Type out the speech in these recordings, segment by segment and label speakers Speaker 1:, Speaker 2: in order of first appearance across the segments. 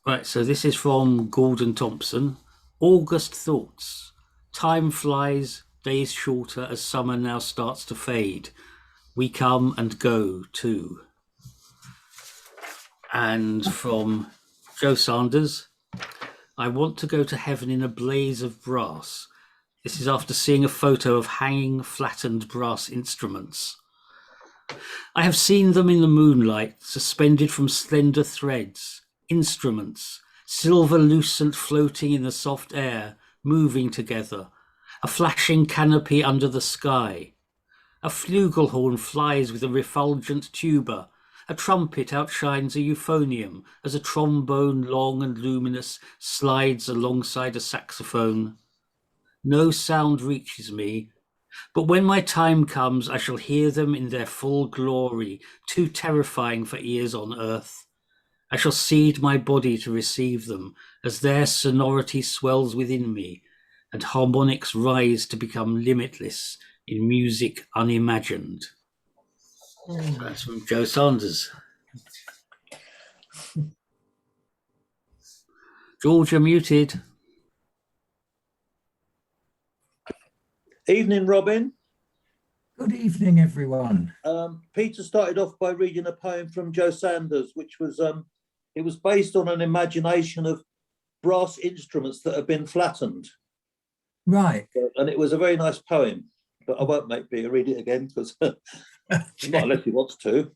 Speaker 1: Right, so this is from Gordon Thompson. August thoughts. Time flies, days shorter as summer now starts to fade. We come and go too. And from Joe Sanders. I want to go to heaven in a blaze of brass. This is after seeing a photo of hanging, flattened brass instruments. I have seen them in the moonlight, suspended from slender threads. Instruments, silver lucent floating in the soft air, moving together. A flashing canopy under the sky. A flugelhorn flies with a refulgent tuba. A trumpet outshines a euphonium as a trombone, long and luminous, slides alongside a saxophone. No sound reaches me, but when my time comes, I shall hear them in their full glory, too terrifying for ears on earth. I shall cede my body to receive them as their sonority swells within me, and harmonics rise to become limitless in music unimagined. That's from Joe Sanders. Georgia muted.
Speaker 2: Evening, Robin.
Speaker 3: Good evening, everyone.
Speaker 2: Peter started off by reading a poem from Joe Sanders, which was it was based on an imagination of brass instruments that have been flattened.
Speaker 3: Right.
Speaker 2: And it was a very nice poem, but I won't make Peter read it again because not unless he wants to.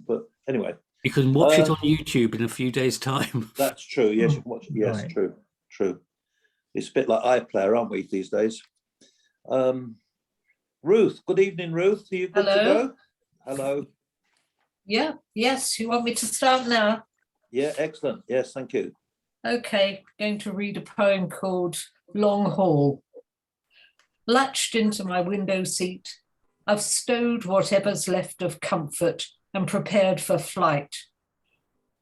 Speaker 2: But anyway.
Speaker 1: You can watch it on YouTube in a few days' time.
Speaker 2: That's true. Yes, you can watch it. Yes, right. True. It's a bit like iPlayer, aren't we, these days? Ruth, good evening, Ruth. Are you good to go? Hello.
Speaker 4: Yeah, yes. You want me to start now?
Speaker 2: Yeah, excellent. Yes, thank you.
Speaker 4: Okay, going to read a poem called Long Haul. Latched into my window seat, I've stowed whatever's left of comfort and prepared for flight.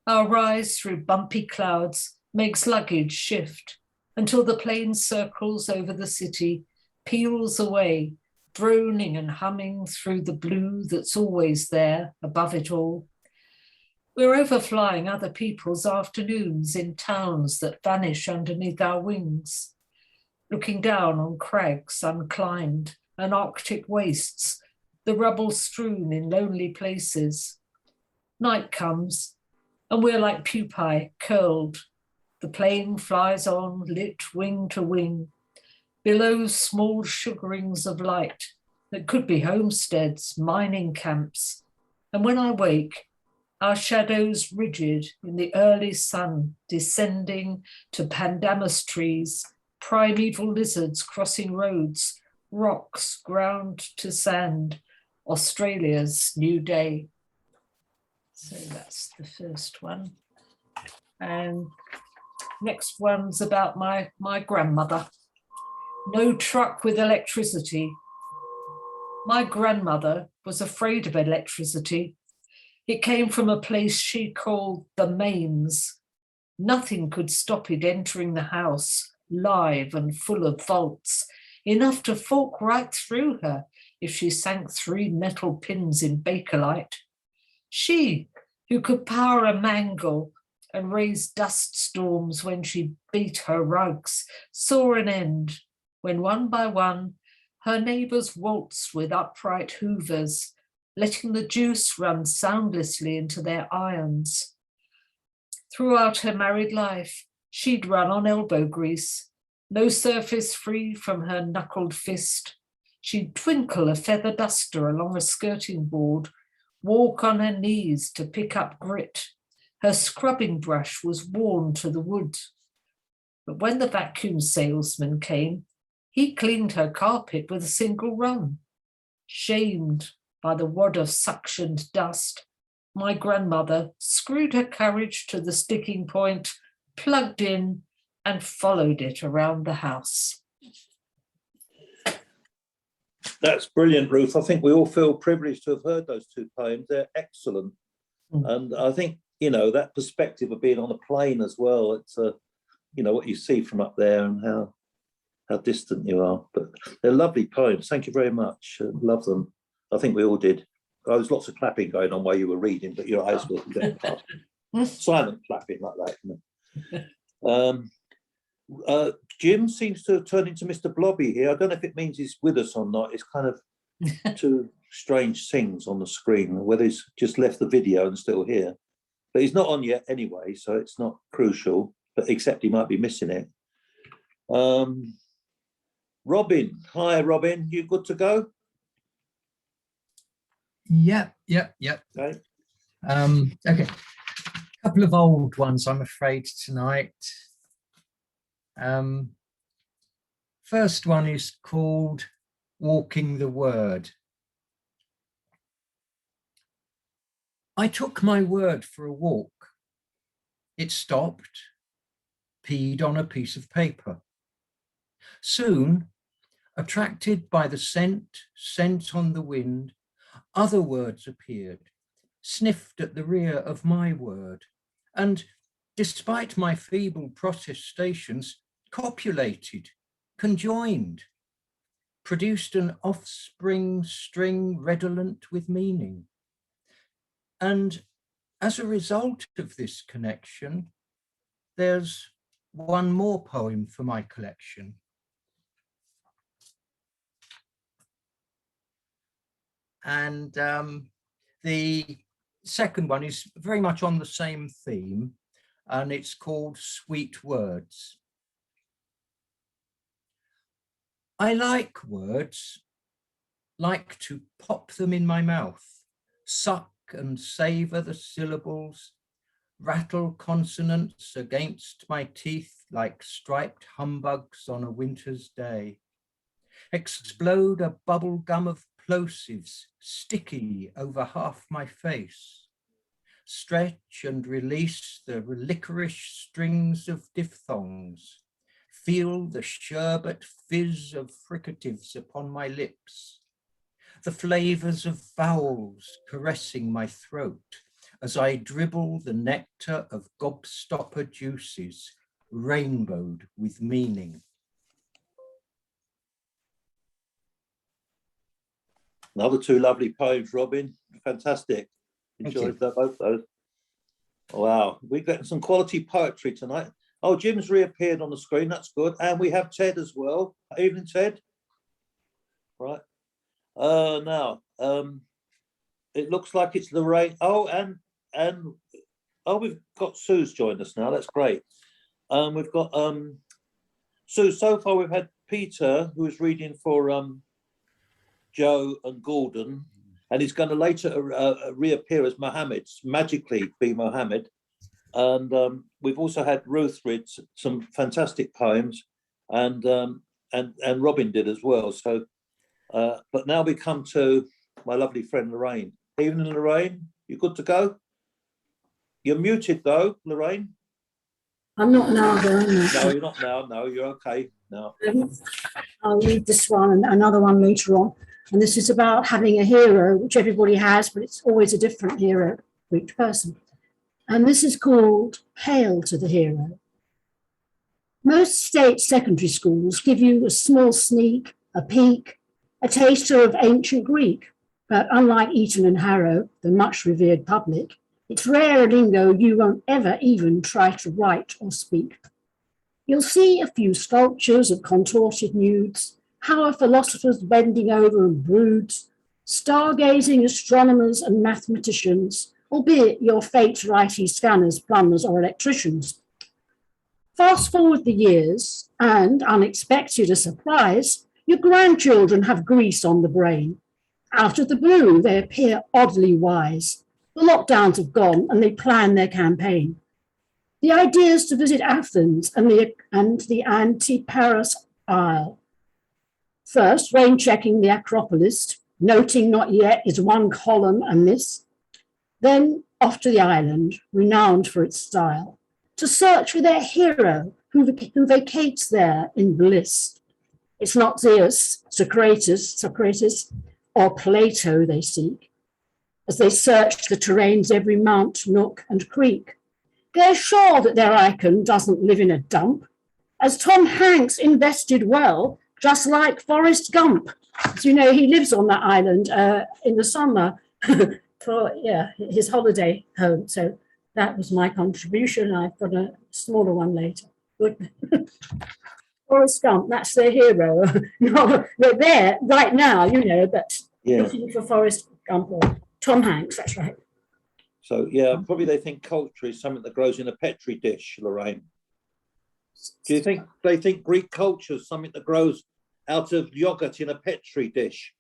Speaker 4: Our rise through bumpy clouds makes luggage shift until the plane circles over the city, peels away, droning and humming through the blue that's always there above it all. We're overflying other people's afternoons in towns that vanish underneath our wings, looking down on crags unclimbed and Arctic wastes, the rubble strewn in lonely places. Night comes, and we're like pupae, curled. The plane flies on, lit wing to wing. Below, small sugarings of light that could be homesteads, mining camps. And when I wake, our shadows rigid in the early sun, descending to pandanus trees, primeval lizards crossing roads, rocks ground to sand, Australia's new day. So that's the first one. And next one's about my grandmother. No truck with electricity. My grandmother was afraid of electricity. It came from a place she called the Mains. Nothing could stop it entering the house, live and full of volts, enough to fork right through her if she sank 3 metal pins in Bakelite. She, who could power a mangle and raise dust storms when she beat her rugs, saw an end when one by one her neighbours waltzed with upright hoovers, letting the juice run soundlessly into their irons. Throughout her married life, she'd run on elbow grease, no surface free from her knuckled fist. She'd twinkle a feather duster along a skirting board, walk on her knees to pick up grit. Her scrubbing brush was worn to the wood. But when the vacuum salesman came, he cleaned her carpet with a single run. Shamed by the wad of suctioned dust, my grandmother screwed her courage to the sticking point, plugged in, and followed it around the house.
Speaker 2: That's brilliant, Ruth. I think we all feel privileged to have heard those 2 poems. They're excellent. And I think, that perspective of being on a plane as well, it's, what you see from up there and how distant you are. But they're lovely poems. Thank you very much. Love them. I think we all did. There was lots of clapping going on while you were reading, but your eyes wasn't getting past. Silent clapping like that. Isn't it? Jim seems to have turned into Mr. Blobby here. I don't know if it means he's with us or not. It's kind of two strange things on the screen, whether he's just left the video and still here. But he's not on yet anyway, so it's not crucial, but except he might be missing it. Robin, hi Robin, you good to go?
Speaker 3: Yep.
Speaker 2: Okay.
Speaker 3: Okay. Couple of old ones, I'm afraid, tonight. First one is called Walking the Word. I took my word for a walk. It stopped, peed on a piece of paper. Soon, attracted by the scent on the wind, other words appeared, sniffed at the rear of my word, and, despite my feeble protestations, copulated, conjoined, produced an offspring string redolent with meaning. And as a result of this connection, there's one more poem for my collection. And the second one is very much on the same theme, and it's called Sweet Words. I like words, like to pop them in my mouth, suck and savor the syllables, rattle consonants against my teeth like striped humbugs on a winter's day, explode a bubble gum of plosives sticky over half my face, stretch and release the licorice strings of diphthongs, feel the sherbet fizz of fricatives upon my lips, the flavors of vowels caressing my throat as I dribble the nectar of gobstopper juices, rainbowed with meaning.
Speaker 2: Another two lovely poems, Robin. Fantastic. Enjoyed both those. Wow, we're getting some quality poetry tonight. Oh, Jim's reappeared on the screen. That's good. And we have Ted as well. Evening, Ted. Right. Now, it looks like it's Lorraine. Oh, and we've got Sue's joined us now. That's great. We've got Sue. So far, we've had Peter, who is reading for Joe and Gordon, and he's going to later reappear as Mohammed, magically be Mohammed. And we've also had Ruth read some fantastic poems, and Robin did as well. So, but now we come to my lovely friend Lorraine. Evening, Lorraine. You good to go? You're muted though, Lorraine.
Speaker 5: I'm not now, though, am I?
Speaker 2: No, you're not now. No, you're okay. No.
Speaker 5: I'll read this one and another one later on. And this is about having a hero, which everybody has, but it's always a different hero for each person. And this is called Hail to the Hero. Most state secondary schools give you a small sneak, a peek, a taster of ancient Greek. But unlike Eton and Harrow, the much revered public, it's rare a lingo you won't ever even try to write or speak. You'll see a few sculptures of contorted nudes, how are philosophers bending over and broods, stargazing astronomers and mathematicians, albeit your fate writing scanners, plumbers or electricians. Fast forward the years and, unexpected a surprise, your grandchildren have grease on the brain. Out of the blue, they appear oddly wise. The lockdowns have gone and they plan their campaign. The idea is to visit Athens and the anti-Paris Isle. First, rain checking the Acropolis, noting not yet is one column amiss. Then off to the island, renowned for its style, to search for their hero who vacates there in bliss. It's not Zeus, Socrates, or Plato they seek, as they search the terrain's every mount, nook and creek. They're sure that their icon doesn't live in a dump, as Tom Hanks invested well, just like Forrest Gump. As you know, he lives on that island in the summer for his holiday home. So that was my contribution. I've got a smaller one later. Good. Forrest Gump, that's their hero. No, they're there right now, you know, but
Speaker 2: Yeah.
Speaker 5: looking for Forrest Gump or Tom Hanks, that's right.
Speaker 2: So yeah, probably they think culture is something that grows in a petri dish, Lorraine. Do you think they think Greek culture is something that grows out of yogurt in a petri dish?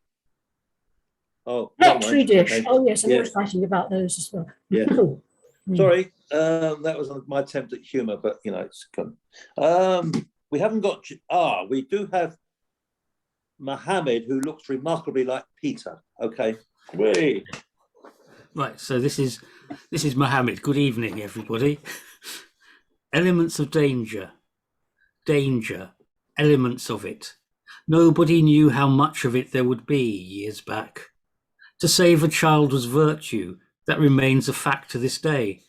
Speaker 2: Oh, never mind.
Speaker 5: Petri dish.
Speaker 2: Okay.
Speaker 5: Oh, yes, I'm
Speaker 2: Yeah.
Speaker 5: excited about those as well.
Speaker 2: Yeah.
Speaker 5: Mm.
Speaker 2: Sorry, that was my attempt at humour, but you know, it's come. We haven't got. We do have Mohammed, who looks remarkably like Peter. Okay, wait.
Speaker 1: Right, so this is Mohammed. Good evening, everybody. Elements of danger. Danger. Elements of it. Nobody knew how much of it there would be years back. To save a child was virtue. That remains a fact to this day.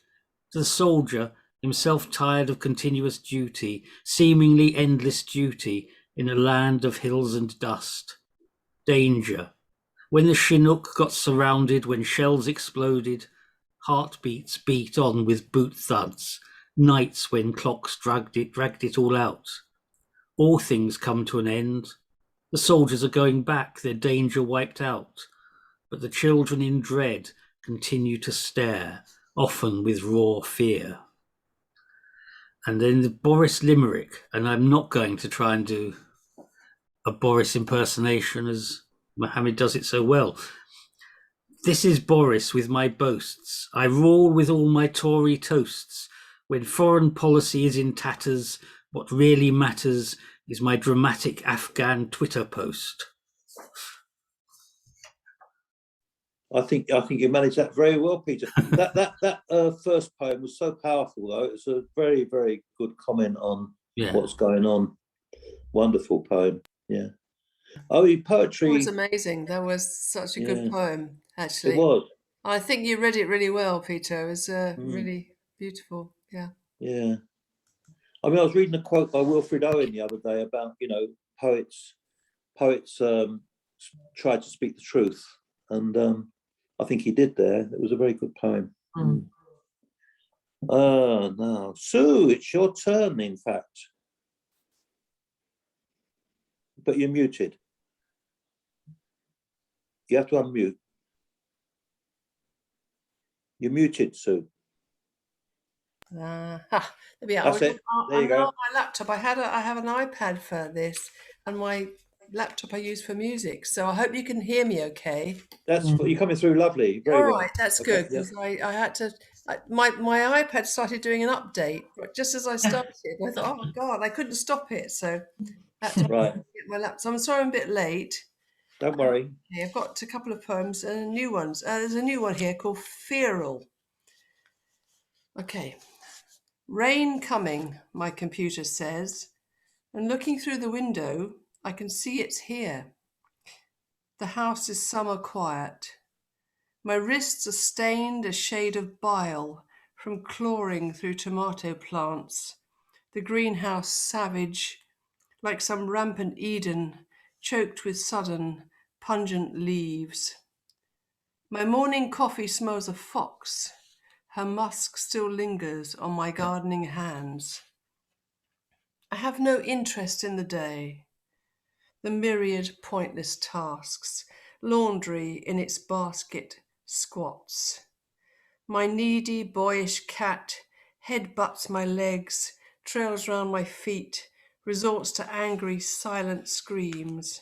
Speaker 1: To the soldier, himself tired of continuous duty, seemingly endless duty, in a land of hills and dust. Danger. When the Chinook got surrounded, when shells exploded, heartbeats beat on with boot thuds, nights when clocks dragged it all out. All things come to an end. The soldiers are going back, their danger wiped out. But the children in dread continue to stare, often with raw fear. And then the Boris Limerick, and I'm not going to try and do a Boris impersonation as Mohammed does it so well. This is Boris with my boasts. I roar with all my Tory toasts. When foreign policy is in tatters, what really matters is my dramatic Afghan Twitter post.
Speaker 2: I think you managed that very well, Peter. That first poem was so powerful, though. It's a very, very good comment on what's going on. Wonderful poem. Yeah. Oh, poetry.
Speaker 6: It was amazing. That was such a good poem, actually.
Speaker 2: It was.
Speaker 6: I think you read it really well, Peter. It was really beautiful. Yeah.
Speaker 2: Yeah. I mean, I was reading a quote by Wilfred Owen the other day about, you know, poets tried to speak the truth, and I think he did there. It was a very good poem. Now, Sue, it's your turn, in fact. But you're muted. You have to unmute. You're muted, Sue.
Speaker 6: There we are.
Speaker 2: That's it. There you go.
Speaker 6: On my laptop. I have an iPad for this, and my laptop I use for music. So I hope you can hear me okay.
Speaker 2: You're coming through lovely. Very
Speaker 6: All
Speaker 2: well.
Speaker 6: right, that's good, because I had to. My iPad started doing an update just as I started. I thought, oh God, I couldn't stop it, so I had to
Speaker 2: Right.
Speaker 6: get my laptop. I'm sorry I'm a bit late.
Speaker 2: Don't worry.
Speaker 6: Okay, I've got a couple of poems and new ones. There's a new one here called Feral. Okay. Rain coming, my computer says, and looking through the window, I can see it's here. The house is summer quiet. My wrists are stained a shade of bile from clawing through tomato plants, the greenhouse savage, like some rampant Eden, choked with sudden, pungent leaves. My morning coffee smells of fox. Her musk still lingers on my gardening hands. I have no interest in the day, the myriad pointless tasks, laundry in its basket squats. My needy, boyish cat headbutts my legs, trails round my feet, resorts to angry, silent screams.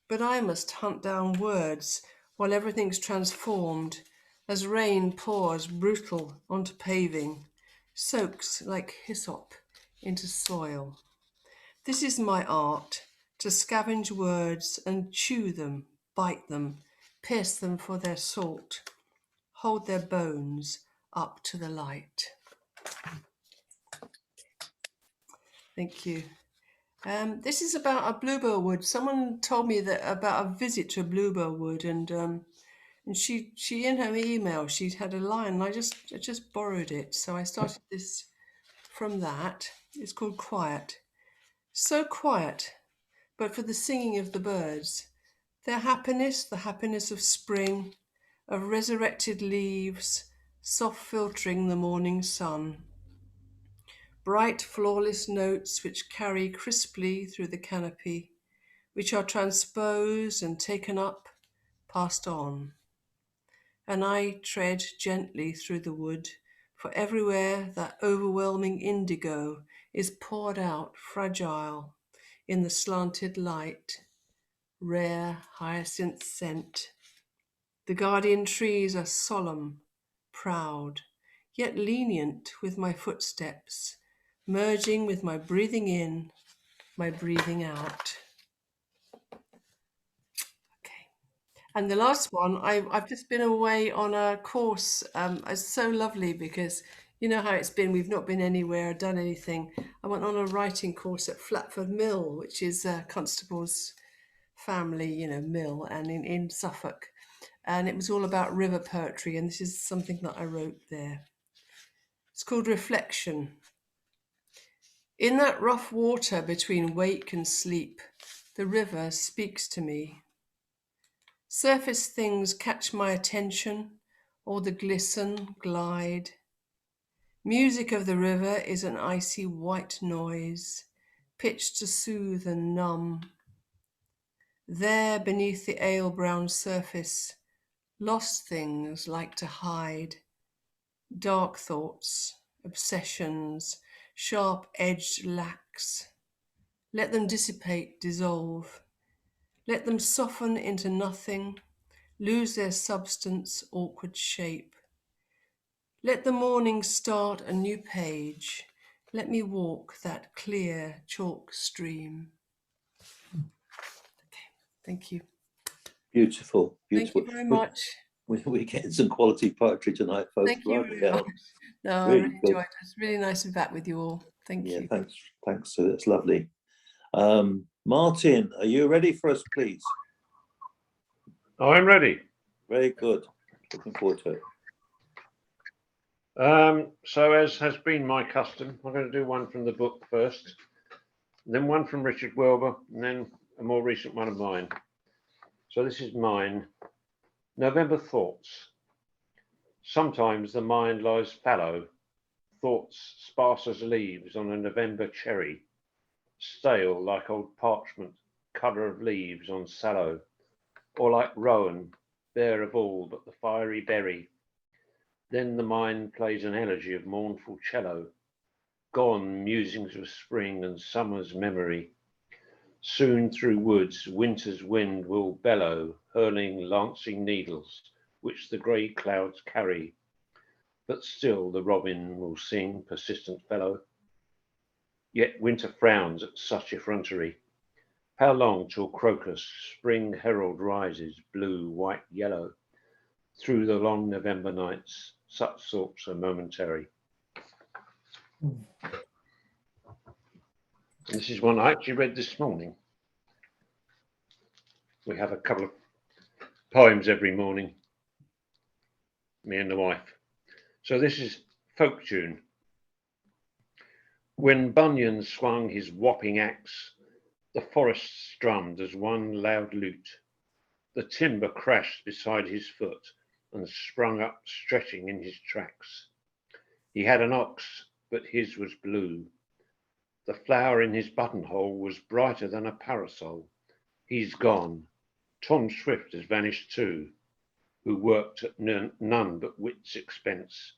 Speaker 6: But I must hunt down words while everything's transformed, as rain pours brutal onto paving, soaks like hyssop into soil. This is my art, to scavenge words and chew them, bite them, pierce them for their salt, hold their bones up to the light. Thank you. This is about a bluebell wood. Someone told me that about a visit to a bluebell wood, and she in her email she'd had a line, and I just borrowed it. So I started this from that. It's called Quiet. So quiet, but for the singing of the birds, their happiness, the happiness of spring, of resurrected leaves, soft filtering the morning sun. Bright, flawless notes which carry crisply through the canopy, which are transposed and taken up, passed on. And I tread gently through the wood, for everywhere that overwhelming indigo is poured out fragile in the slanted light, rare hyacinth scent. The guardian trees are solemn, proud, yet lenient with my footsteps, merging with my breathing in, my breathing out. Okay. And the last one, I've just been away on a course. It's so lovely because you know how it's been. We've not been anywhere, done anything. I went on a writing course at Flatford Mill, which is Constable's family, mill, and in Suffolk. And it was all about river poetry. And this is something that I wrote there. It's called Reflection. In that rough water between wake and sleep, the river speaks to me. Surface things catch my attention, or the glisten, glide. Music of the river is an icy white noise, pitched to soothe and numb. There beneath the ale-brown surface, lost things like to hide. Dark thoughts, obsessions, sharp-edged lacks. Let them dissipate, dissolve. Let them soften into nothing, lose their substance, awkward shape. Let the morning start a new page. Let me walk that clear chalk stream. Okay, thank you.
Speaker 2: Beautiful,
Speaker 6: Thank
Speaker 2: beautiful.
Speaker 6: you very much.
Speaker 2: We're getting some quality poetry tonight, folks.
Speaker 6: Thank you
Speaker 2: Right
Speaker 6: very
Speaker 2: now.
Speaker 6: much. No, I
Speaker 2: Really
Speaker 6: really
Speaker 2: good.
Speaker 6: enjoyed it. It's really nice to be back with you all. Thank
Speaker 2: Yeah,
Speaker 6: you.
Speaker 2: thanks. So that's lovely. Martin, are you ready for us, please?
Speaker 7: I'm ready.
Speaker 2: Very good. Looking forward to it.
Speaker 7: So as has been my custom, I'm going to do one from the book first, then one from Richard Welber, and then a more recent one of mine. So this is mine. November Thoughts. Sometimes the mind lies fallow, thoughts sparse as leaves on a November cherry, stale like old parchment, colour of leaves on sallow, or like rowan, bare of all but the fiery berry. Then the mind plays an elegy of mournful cello, gone musings of spring and summer's memory. Soon through woods winter's wind will bellow, hurling lancing needles, which the grey clouds carry. But still the robin will sing, persistent fellow. Yet winter frowns at such effrontery. How long till crocus, spring herald rises, blue, white, yellow? Through the long November nights, such thoughts are momentary. And this is one I actually read this morning. We have a couple of poems every morning, me and the wife. So this is Folk Tune. When Bunyan swung his whopping axe, the forest strummed as one loud lute. The timber crashed beside his foot and sprung up stretching in his tracks. He had an ox, but his was blue. The flower in his buttonhole was brighter than a parasol. He's gone. Tom Swift has vanished too, who worked at none but wit's expense,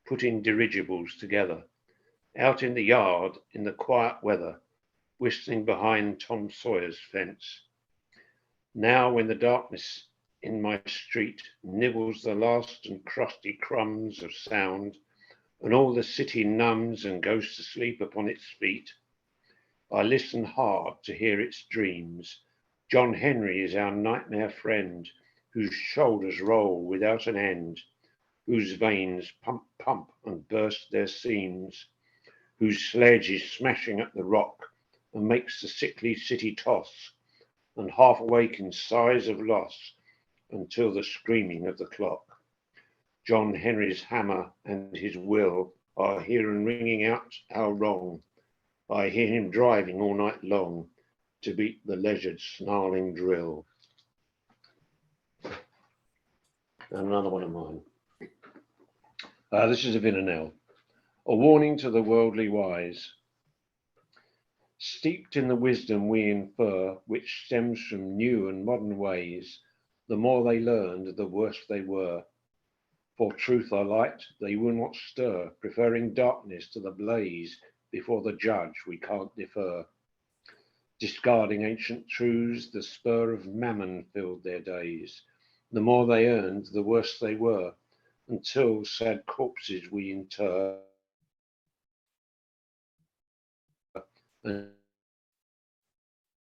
Speaker 7: putting dirigibles together. Out in the yard, in the quiet weather, whistling behind Tom Sawyer's fence. Now when the darkness in my street nibbles the last and crusty crumbs of sound, and all the city numbs and goes to sleep upon its feet, I listen hard to hear its dreams. John Henry is our nightmare friend, whose shoulders roll without an end, whose veins pump and burst their seams, whose sledge is smashing at the rock and makes the sickly city toss, and half awake in sighs of loss until the screaming of the clock. John Henry's hammer and his will are here and ringing out our wrong. I hear him driving all night long to beat the leisured snarling drill. And another one of mine. This is a Villanelle. A warning to the worldly wise. Steeped in the wisdom we infer, which stems from new and modern ways, the more they learned, the worse they were. For truth or light, they will not stir, preferring darkness to the blaze. Before the judge, we can't defer. Discarding ancient truths, the spur of mammon filled their days. The more they earned, the worse they were, until sad corpses we inter. And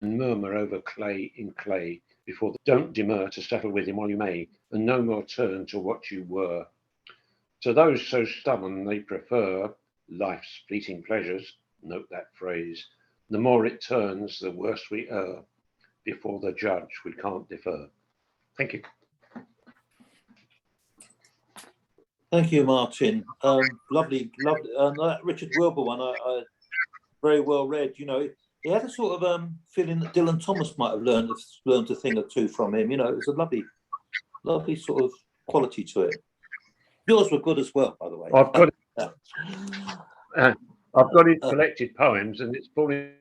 Speaker 7: murmur over clay in clay before the don't demur to settle with him while you may, and no more turn to what you were. To those so stubborn they prefer life's fleeting pleasures, note that phrase. The more it turns, the worse we err. Before the judge, we can't defer. Thank you.
Speaker 2: Thank you, Martin. Lovely. That Richard Wilbur one, I very well read. You know, he had a sort of feeling that Dylan Thomas might have learned a thing or two from him. You know, it was a lovely sort of quality to it. Yours were good as well, by the way.
Speaker 7: I've got his collected poems, and it's falling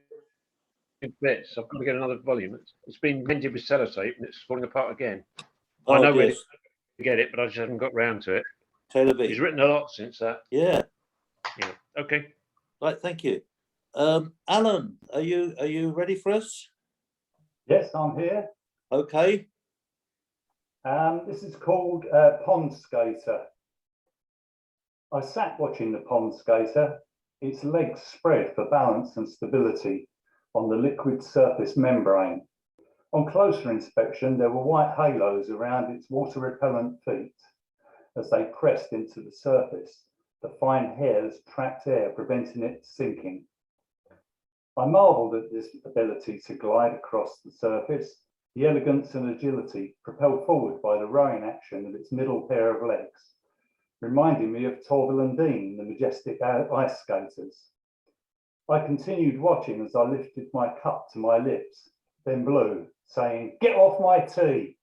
Speaker 7: in bits. I've got to get another volume. It's been mended with sellotape, and it's falling apart again. I know where to get it, but I just haven't got round to it. He's written a lot since that.
Speaker 2: Yeah.
Speaker 7: Yeah. Okay.
Speaker 2: Right. Thank you. Alan, are you ready for us?
Speaker 8: Yes, I'm here.
Speaker 2: Okay.
Speaker 8: This is called Pond Skater. I sat watching the pond skater, its legs spread for balance and stability on the liquid surface membrane. On closer inspection, there were white halos around its water-repellent feet as they pressed into the surface, the fine hairs trapped air preventing it sinking. I marvelled at this ability to glide across the surface, the elegance and agility propelled forward by the rowing action of its middle pair of legs, reminding me of Torvill and Dean, the majestic ice skaters. I continued watching as I lifted my cup to my lips, then blew, saying, "Get off my tea."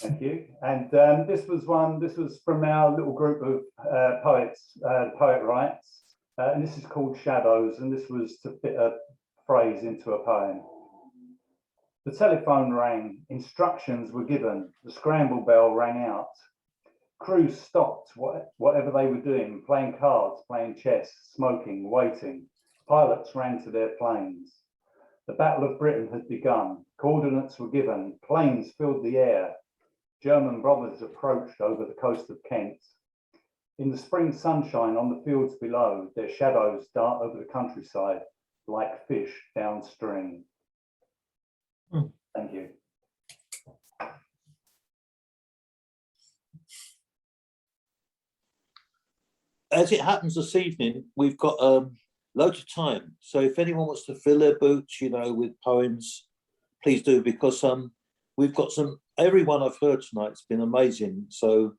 Speaker 8: Thank you. And this was from our little group of poets, Poet Rights, and this is called Shadows, and this was to fit a phrase into a poem. The telephone rang, instructions were given, the scramble bell rang out. Crews stopped whatever they were doing, playing cards, playing chess, smoking, waiting. Pilots ran to their planes. The Battle of Britain had begun, coordinates were given, planes filled the air. German bombers approached over the coast of Kent. In the spring sunshine on the fields below, their shadows dart over the countryside like fish downstream. Thank you.
Speaker 2: As it happens this evening, we've got loads of time. So if anyone wants to fill their boots, you know, with poems, please do, because we've got everyone I've heard tonight's been amazing. So,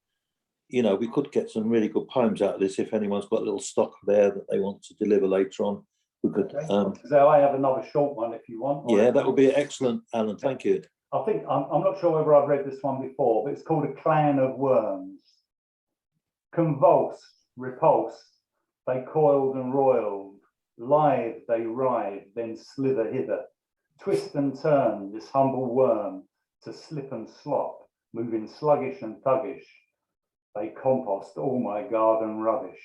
Speaker 2: you know, we could get some really good poems out of this if anyone's got a little stock there that they want to deliver later on. We could.
Speaker 8: So I have another short one if you want.
Speaker 2: Yeah, that would be excellent, Alan. Thank you.
Speaker 8: I think I'm not sure whether I've read this one before, but it's called A Clan of Worms. Convulsed, repulsed, they coiled and roiled, lithe they writhe, then slither hither, twist and turn this humble worm to slip and slop, moving sluggish and thuggish. They compost all my garden rubbish.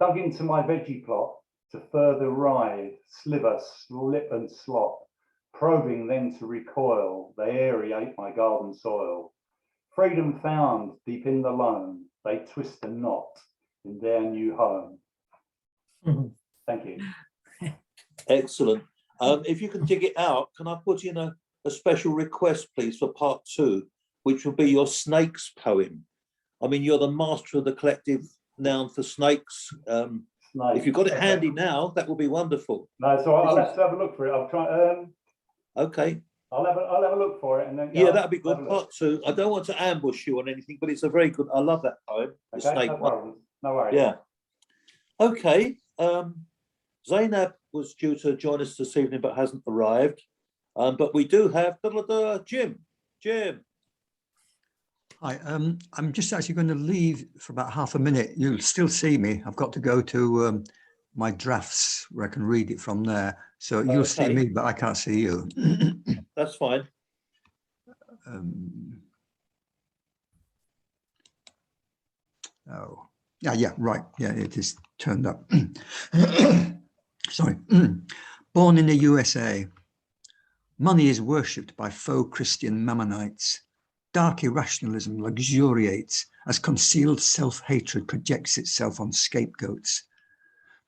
Speaker 8: Dug into my veggie plot to further writhe, sliver, slip and slop, probing then to recoil, they aerate my garden soil. Freedom found deep in the loam, they twist and knot in their new home. Thank you.
Speaker 2: Excellent. If you can dig it out, can I put in a special request, please, for part 2, which will be your snakes poem? I mean, you're the master of the collective noun for snakes. If you've got it handy now, that would be wonderful.
Speaker 8: No, so I'll have to have a look for it. I'll try.
Speaker 2: Okay.
Speaker 8: I'll have a look for it, and then
Speaker 2: yeah, that'd be good. Part 2. I don't want to ambush you on anything, but it's a very good. I love that poem. The
Speaker 8: okay,
Speaker 2: snake
Speaker 8: no
Speaker 2: one.
Speaker 8: problem. No worries.
Speaker 2: Yeah. Okay. Zainab was due to join us this evening, but hasn't arrived. But we do have Jim. Jim.
Speaker 9: Hi, I'm just actually going to leave for about half a minute. You'll still see me. I've got to go to my drafts where I can read it from there. So you'll see
Speaker 2: Okay.
Speaker 9: me, but I can't see you.
Speaker 2: That's fine.
Speaker 9: Oh, yeah, right. Yeah, it is turned up. Sorry. Born in the USA, money is worshipped by faux Christian Mammonites. Dark irrationalism luxuriates as concealed self-hatred projects itself on scapegoats.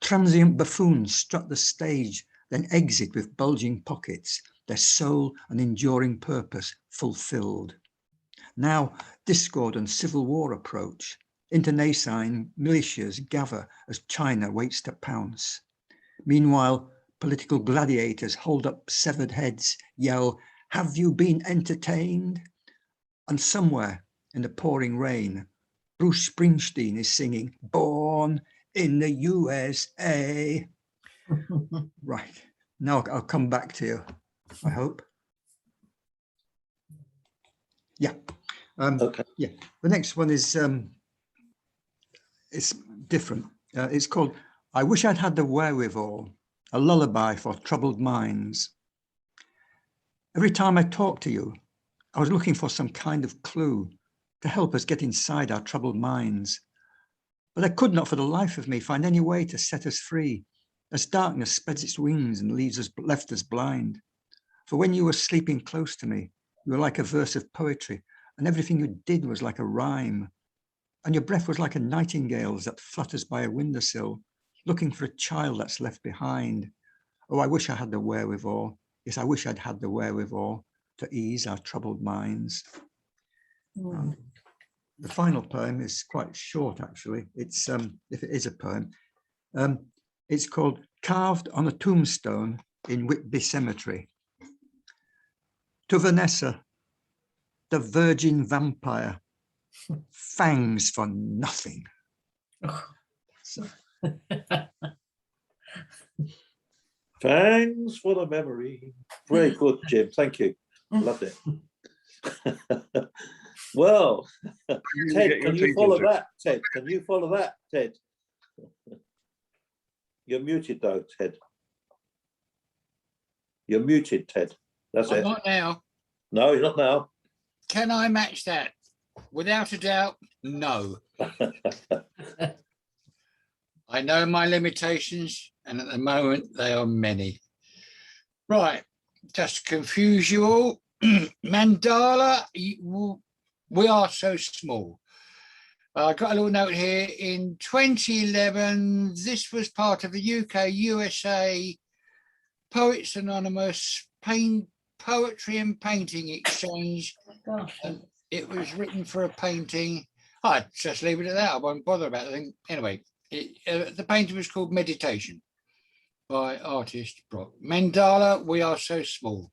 Speaker 9: Transient buffoons strut the stage, then exit with bulging pockets, their soul and enduring purpose fulfilled. Now, discord and civil war approach. Internecine militias gather as China waits to pounce. Meanwhile, political gladiators hold up severed heads, yell, "Have you been entertained?" And somewhere in the pouring rain, Bruce Springsteen is singing, "Born in the USA." Right, now I'll come back to you, I hope. Yeah.
Speaker 2: Okay.
Speaker 9: Yeah, the next one is it's different. It's called "I Wish I'd Had the Wherewithal," a lullaby for troubled minds. Every time I talk to you, I was looking for some kind of clue to help us get inside our troubled minds. But I could not for the life of me find any way to set us free, as darkness spreads its wings and left us blind. For when you were sleeping close to me, you were like a verse of poetry, and everything you did was like a rhyme. And your breath was like a nightingale's that flutters by a windowsill, looking for a child that's left behind. Oh, I wish I had the wherewithal. Yes, I wish I'd had the wherewithal to ease our troubled minds. The final poem is quite short, actually. It's if it is a poem, it's called "Carved on a Tombstone in Whitby Cemetery." To Vanessa, the virgin vampire, fangs for nothing. So,
Speaker 2: Thanks for the memory. Very good, Jim. Thank you. Loved it. Well, Ted, can you follow that? Ted, can you follow that, Ted? You're muted though, Ted. You're muted, Ted. That's it.
Speaker 10: Not now.
Speaker 2: No, you're not now.
Speaker 10: Can I match that? Without a doubt, no. I know my limitations, and at the moment they are many. Right, just to confuse you all, Mandala, we are so small. I got a little note here. In 2011, this was part of the UK-USA Poets Anonymous Poetry and Painting Exchange. And it was written for a painting. I'd just leave it at that. I won't bother about the thing. Anyway, the painting was called Meditation by artist Brock. Mandala, we are so small.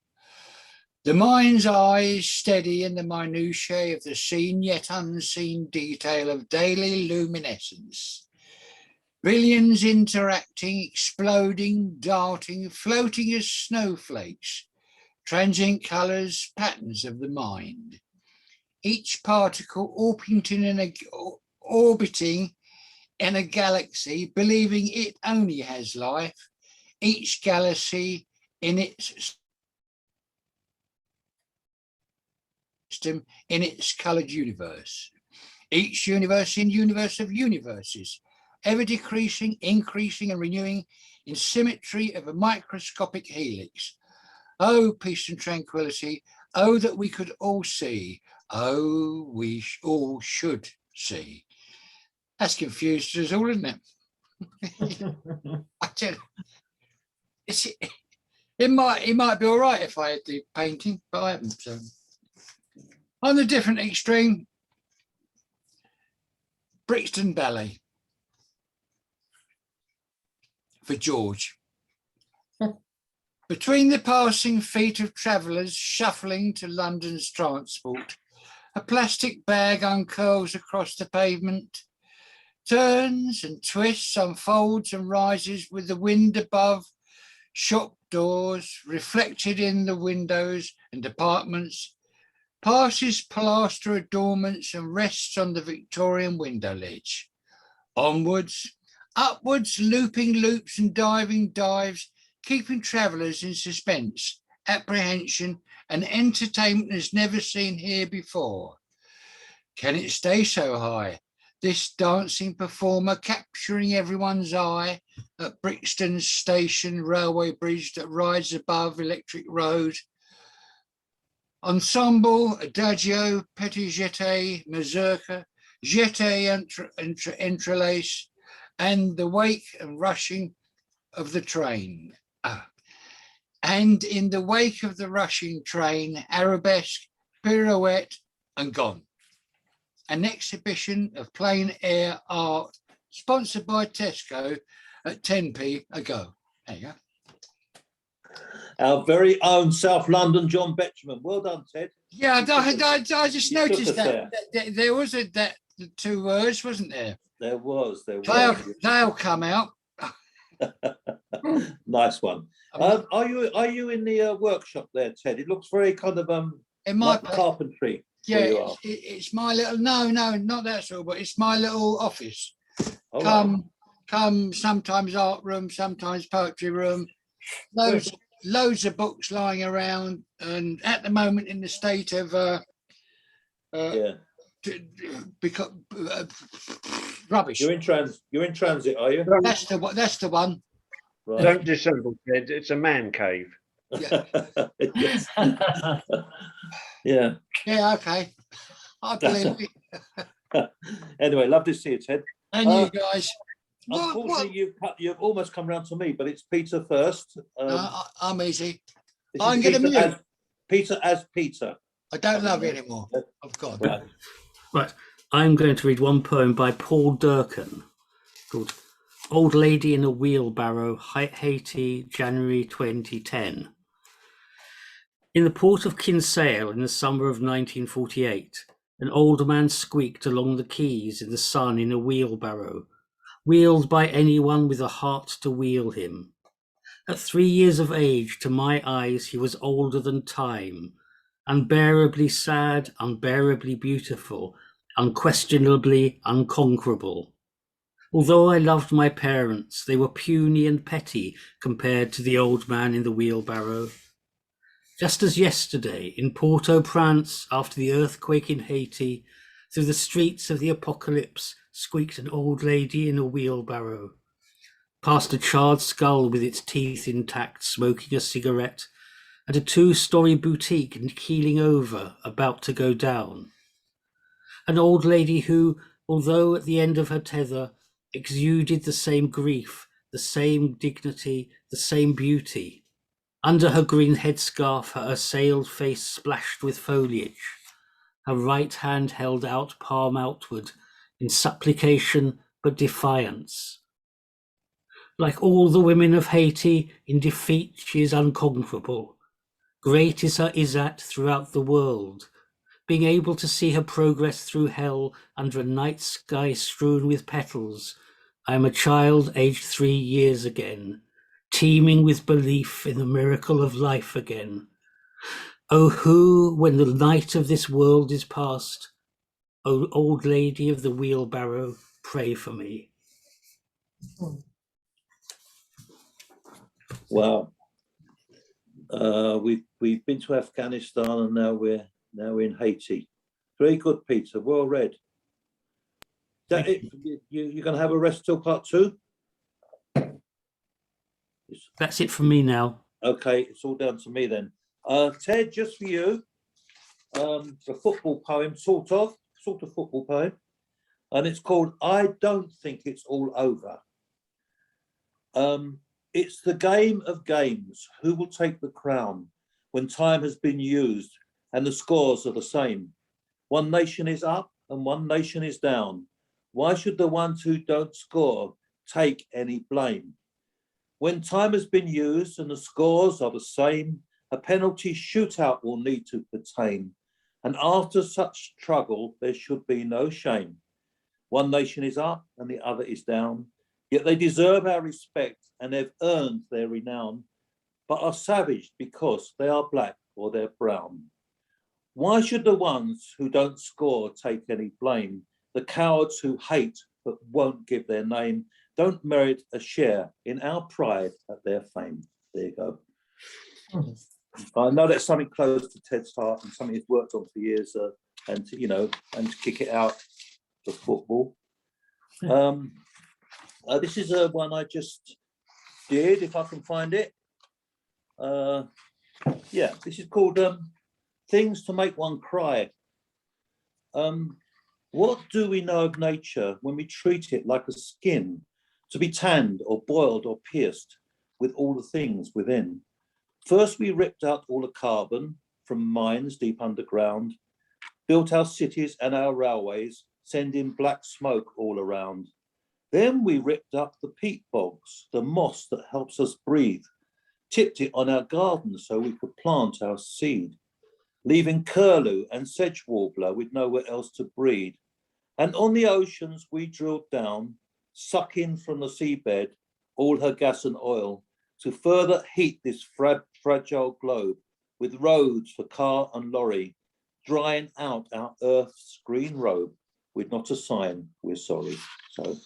Speaker 10: The mind's eye is steady in the minutiae of the seen yet unseen detail of daily luminescence. Billions interacting, exploding, darting, floating as snowflakes, transient colours, patterns of the mind. Each particle orbiting in a galaxy, believing it only has life, each galaxy in its system, in its coloured universe. Each universe in universe of universes, ever decreasing, increasing and renewing in symmetry of a microscopic helix. Oh, peace and tranquility. Oh, that we could all see. Oh, we all should see. That's confused us all, isn't it? I tell you, it might be all right if I had the painting, but I haven't. So. On the different extreme, Brixton Ballet for George. Between the passing feet of travellers shuffling to London's transport, a plastic bag uncurls across the pavement, turns and twists, unfolds and rises with the wind above, shop doors reflected in the windows and apartments, passes plaster adornments and rests on the Victorian window ledge. Onwards, upwards, looping loops and diving dives, keeping travellers in suspense, apprehension, and entertainment as never seen here before. Can it stay so high? This dancing performer capturing everyone's eye at Brixton Station railway bridge that rides above Electric Road. Ensemble, Adagio, Petit Jeté, Mazurka, Jeté Entrelace, and the wake and rushing of the train. And in the wake of the rushing train, arabesque, pirouette, and gone. An exhibition of plein air art sponsored by Tesco at 10p a go. There you go.
Speaker 2: Our very own South London John Betjeman. Well done, Ted.
Speaker 10: Yeah, I just
Speaker 2: You took
Speaker 10: noticed
Speaker 2: us
Speaker 10: that there was the 2 words, wasn't there?
Speaker 2: There was.
Speaker 10: They'll come out.
Speaker 2: Nice one. Are you in the workshop there, Ted? It looks very kind of
Speaker 10: In my
Speaker 2: like carpentry.
Speaker 10: yeah,
Speaker 2: where you are.
Speaker 10: it's my little no, not that sort, but it's my little office.
Speaker 2: All right.
Speaker 10: Come sometimes art room, sometimes poetry room. Loads of books lying around, and at the moment in the state of
Speaker 2: Yeah.
Speaker 10: because rubbish.
Speaker 2: You're in transit, are you?
Speaker 10: That's the one.
Speaker 2: Right.
Speaker 7: Don't dissemble, Ted. It's a man cave.
Speaker 10: Yeah.
Speaker 2: Yes. Yeah.
Speaker 10: Yeah, okay. I believe it.
Speaker 2: Anyway, love to see you, Ted.
Speaker 10: And you guys.
Speaker 2: Unfortunately, you've almost come round to me, but it's Peter first.
Speaker 10: I'm easy.
Speaker 2: This
Speaker 10: I'm
Speaker 2: is
Speaker 10: going to
Speaker 2: Peter
Speaker 10: mute.
Speaker 2: Peter as Peter.
Speaker 10: I don't love you anymore. I've got.
Speaker 2: Right.
Speaker 1: Right, I'm going to read one poem by Paul Durkin called Old Lady in a Wheelbarrow, Haiti, January 2010. In the port of Kinsale in the summer of 1948, an old man squeaked along the quays in the sun in a wheelbarrow, wheeled by anyone with a heart to wheel him. At 3 years of age, to my eyes, he was older than time, unbearably sad, unbearably beautiful, unquestionably unconquerable. Although I loved my parents, they were puny and petty compared to the old man in the wheelbarrow. Just as yesterday, in Port-au-Prince, after the earthquake in Haiti, through the streets of the apocalypse squeaked an old lady in a wheelbarrow. Past a charred skull with its teeth intact, smoking a cigarette, and a 2-story boutique and keeling over, about to go down. An old lady who, although at the end of her tether, exuded the same grief, the same dignity, the same beauty. Under her green headscarf, her assailed face splashed with foliage, her right hand held out palm outward, in supplication but defiance. Like all the women of Haiti, in defeat she is unconquerable. Great is her Izzat throughout the world, being able to see her progress through hell under a night sky strewn with petals. I am a child aged 3 years again, teeming with belief in the miracle of life again. Oh, who, when the night of this world is past, O old lady of the wheelbarrow, pray for me.
Speaker 2: Wow. We've been to Afghanistan and now we're in Haiti. Very good, Peter. Well read. That it, you're going to have a rest till part 2?
Speaker 1: That's it from me now.
Speaker 2: Okay, it's all down to me then. Ted, just for you, a football poem, sort of football poem, and it's called I Don't Think It's All Over. It's the game of games. Who will take the crown when time has been used and the scores are the same? One nation is up and one nation is down. Why should the ones who don't score take any blame? When time has been used and the scores are the same, a penalty shootout will need to pertain. And after such struggle, there should be no shame. One nation is up and the other is down, yet they deserve our respect and they've earned their renown, but are savaged because they are black or they're brown. Why should the ones who don't score take any blame? The cowards who hate but won't give their name don't merit a share in our pride at their fame. There you go. I know that's something close to Ted's heart and something he's worked on for years, and to, you know, and to kick it out for football. This is one I just did, if I can find it. Yeah, this is called Things to Make One Cry. What do we know of nature when we treat it like a skin, to be tanned or boiled or pierced with all the things within? First, we ripped out all the carbon from mines deep underground, built our cities and our railways, sending black smoke all around. Then we ripped up the peat bogs, the moss that helps us breathe, tipped it on our garden so we could plant our seed, leaving curlew and sedge warbler with nowhere else to breed. And on the oceans we drilled down, sucking from the seabed all her gas and oil, to further heat this fragile globe with roads for car and lorry, drying out our Earth's green robe with not a sign we're sorry. So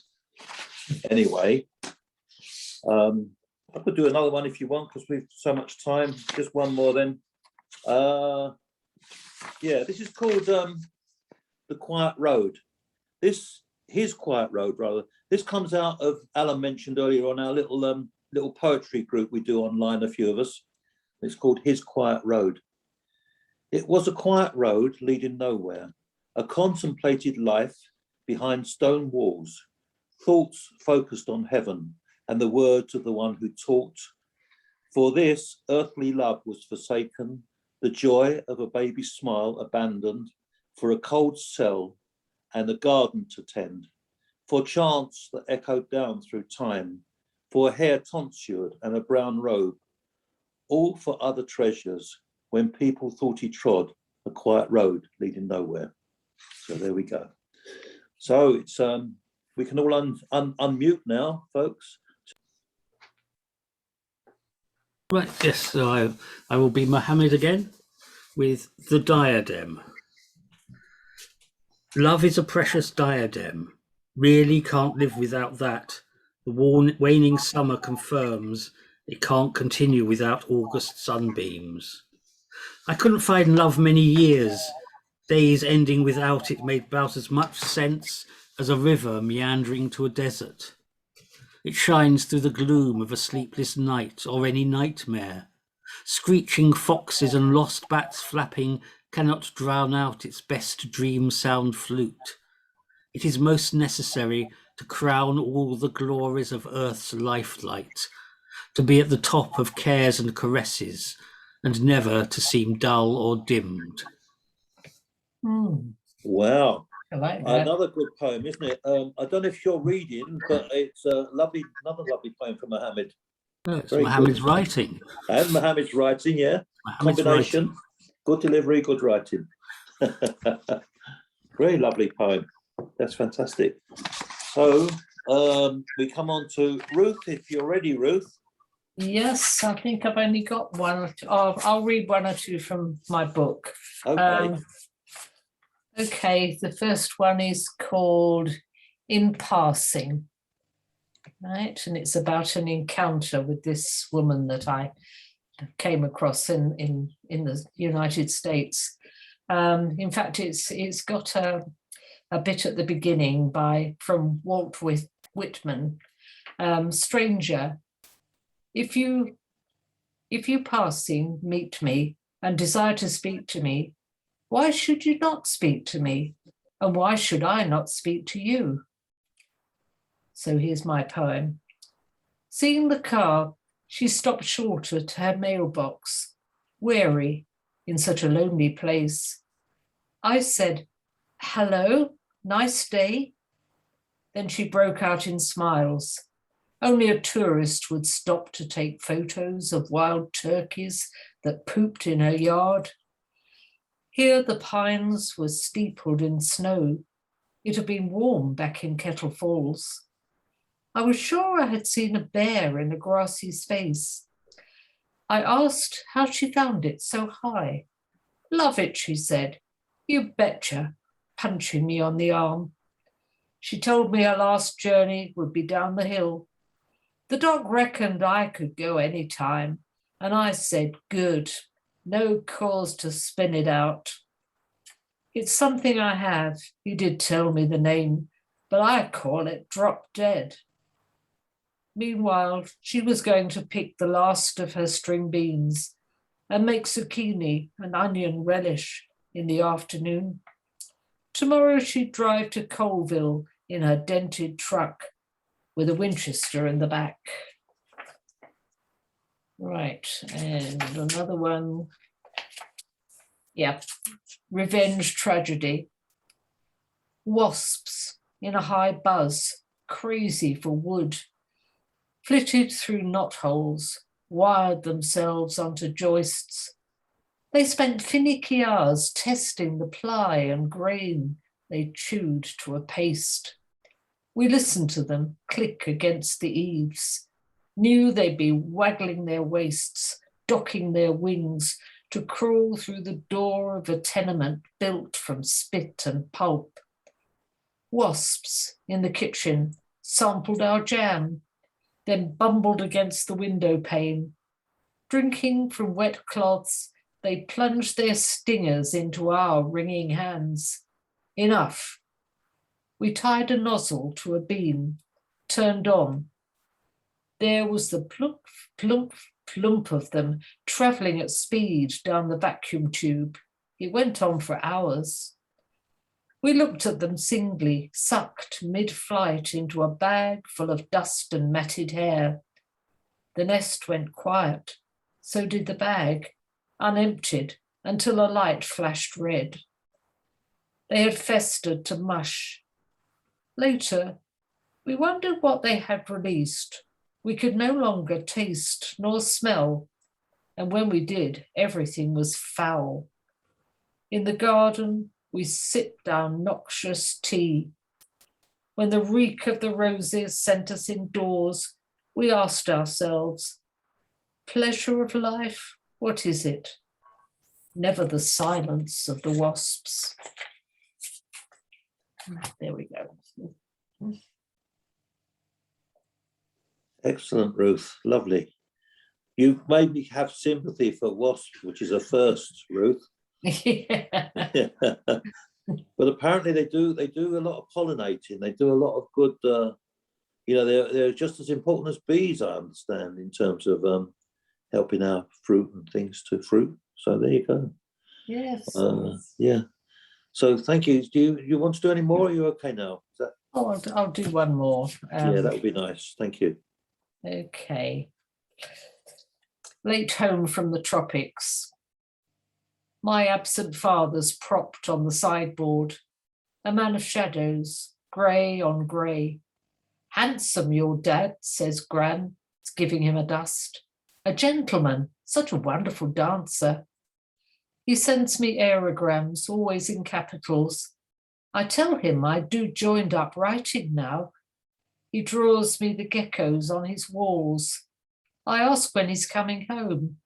Speaker 2: anyway, I could do another one if you want, because we've so much time. Just one more then. Yeah, this is called The Quiet Road. His Quiet Road, rather. This comes out of, Alan mentioned earlier on, our little poetry group we do online, a few of us. It's called His Quiet Road. It was a quiet road leading nowhere, a contemplated life behind stone walls, thoughts focused on heaven and the words of the one who taught. For this, earthly love was forsaken, the joy of a baby's smile abandoned, for a cold cell and a garden to tend, for chants that echoed down through time, for a hair tonsured and a brown robe, all for other treasures when people thought he trod a quiet road leading nowhere. So there we go. So it's we can all unmute now, folks.
Speaker 1: Right, yes, so I will be Mohammed again with The Diadem. Love is a precious diadem, really can't live without that. The waning summer confirms it can't continue without August sunbeams. I couldn't find love many years, days ending without it made about as much sense as a river meandering to a desert. It shines through the gloom of a sleepless night or any nightmare. Screeching foxes and lost bats flapping cannot drown out its best dream sound flute. It is most necessary to crown all the glories of earth's lifelight, to be at the top of cares and caresses, and never to seem dull or dimmed.
Speaker 2: Wow.
Speaker 4: I like that.
Speaker 2: Another good poem, isn't it? I don't know if you're reading, but it's another lovely poem from Mohammed.
Speaker 1: Oh, it's
Speaker 2: Very
Speaker 1: Mohammed's
Speaker 2: good.
Speaker 1: writing.
Speaker 2: And Mohammed's writing, yeah.
Speaker 1: Mohammed's
Speaker 2: Combination.
Speaker 1: writing.
Speaker 2: Good delivery, good writing. Very lovely poem. That's fantastic. So we come on to Ruth, if you're ready, Ruth.
Speaker 4: Yes, I think I've only got one or two. I'll read one or two from my book.
Speaker 2: Okay.
Speaker 4: Okay, the first one is called In Passing, right? And it's about an encounter with this woman that I came across in the United States. In fact, it's got a bit at the beginning from Walt Whitman. Stranger, if you passing meet me and desire to speak to me, why should you not speak to me? And why should I not speak to you? So here's my poem. Seeing the car, she stopped short at her mailbox, weary in such a lonely place. I said, hello, nice day. Then she broke out in smiles. Only a tourist would stop to take photos of wild turkeys that pooped in her yard. Here the pines were steepled in snow. It had been warm back in Kettle Falls. I was sure I had seen a bear in a grassy space. I asked how she found it so high. Love it, she said. You betcha, punching me on the arm. She told me her last journey would be down the hill. The doc reckoned I could go any time, and I said, good, no cause to spin it out. It's something I have. He did tell me the name, but I call it drop dead. Meanwhile, she was going to pick the last of her string beans and make zucchini and onion relish in the afternoon. Tomorrow she'd drive to Colville in her dented truck with a Winchester in the back. Right, and another one. Yeah, revenge tragedy. Wasps in a high buzz, crazy for wood, flitted through knotholes, wired themselves onto joists. They spent finicky hours testing the ply and grain they chewed to a paste. We listened to them click against the eaves, knew they'd be waggling their waists, docking their wings to crawl through the door of a tenement built from spit and pulp. Wasps in the kitchen sampled our jam, then bumbled against the window pane. Drinking from wet cloths, they plunged their stingers into our wringing hands. Enough. We tied a nozzle to a beam, turned on. There was the plump, plump, plump of them travelling at speed down the vacuum tube. It went on for hours. We looked at them singly, sucked mid-flight into a bag full of dust and matted hair. The nest went quiet, so did the bag, unemptied until a light flashed red. They had festered to mush. Later, we wondered what they had released. We could no longer taste nor smell, and when we did, everything was foul. In the garden, we sipped our noxious tea. When the reek of the roses sent us indoors, we asked ourselves, pleasure of life, what is it? Never the silence of the wasps. There we go.
Speaker 2: Excellent, Ruth. Lovely. You've made me have sympathy for wasps, which is a first, Ruth.
Speaker 4: Yeah.
Speaker 2: But apparently they do a lot of pollinating. They do a lot of good. They're just as important as bees, I understand, in terms of helping our fruit and things to fruit. So there you go.
Speaker 4: Yes.
Speaker 2: Yeah. So thank you. Do you want to do any more? Or are you okay now? Is that,
Speaker 4: Oh, I'll do one more.
Speaker 2: yeah, that would be nice. Thank you.
Speaker 4: Okay. Late home from the tropics. My absent father's propped on the sideboard, a man of shadows, grey on grey. Handsome, your dad, says Gran, giving him a dust. A gentleman, such a wonderful dancer. He sends me aerograms, always in capitals. I tell him I do joined up writing now. He draws me the geckos on his walls. I ask when he's coming home.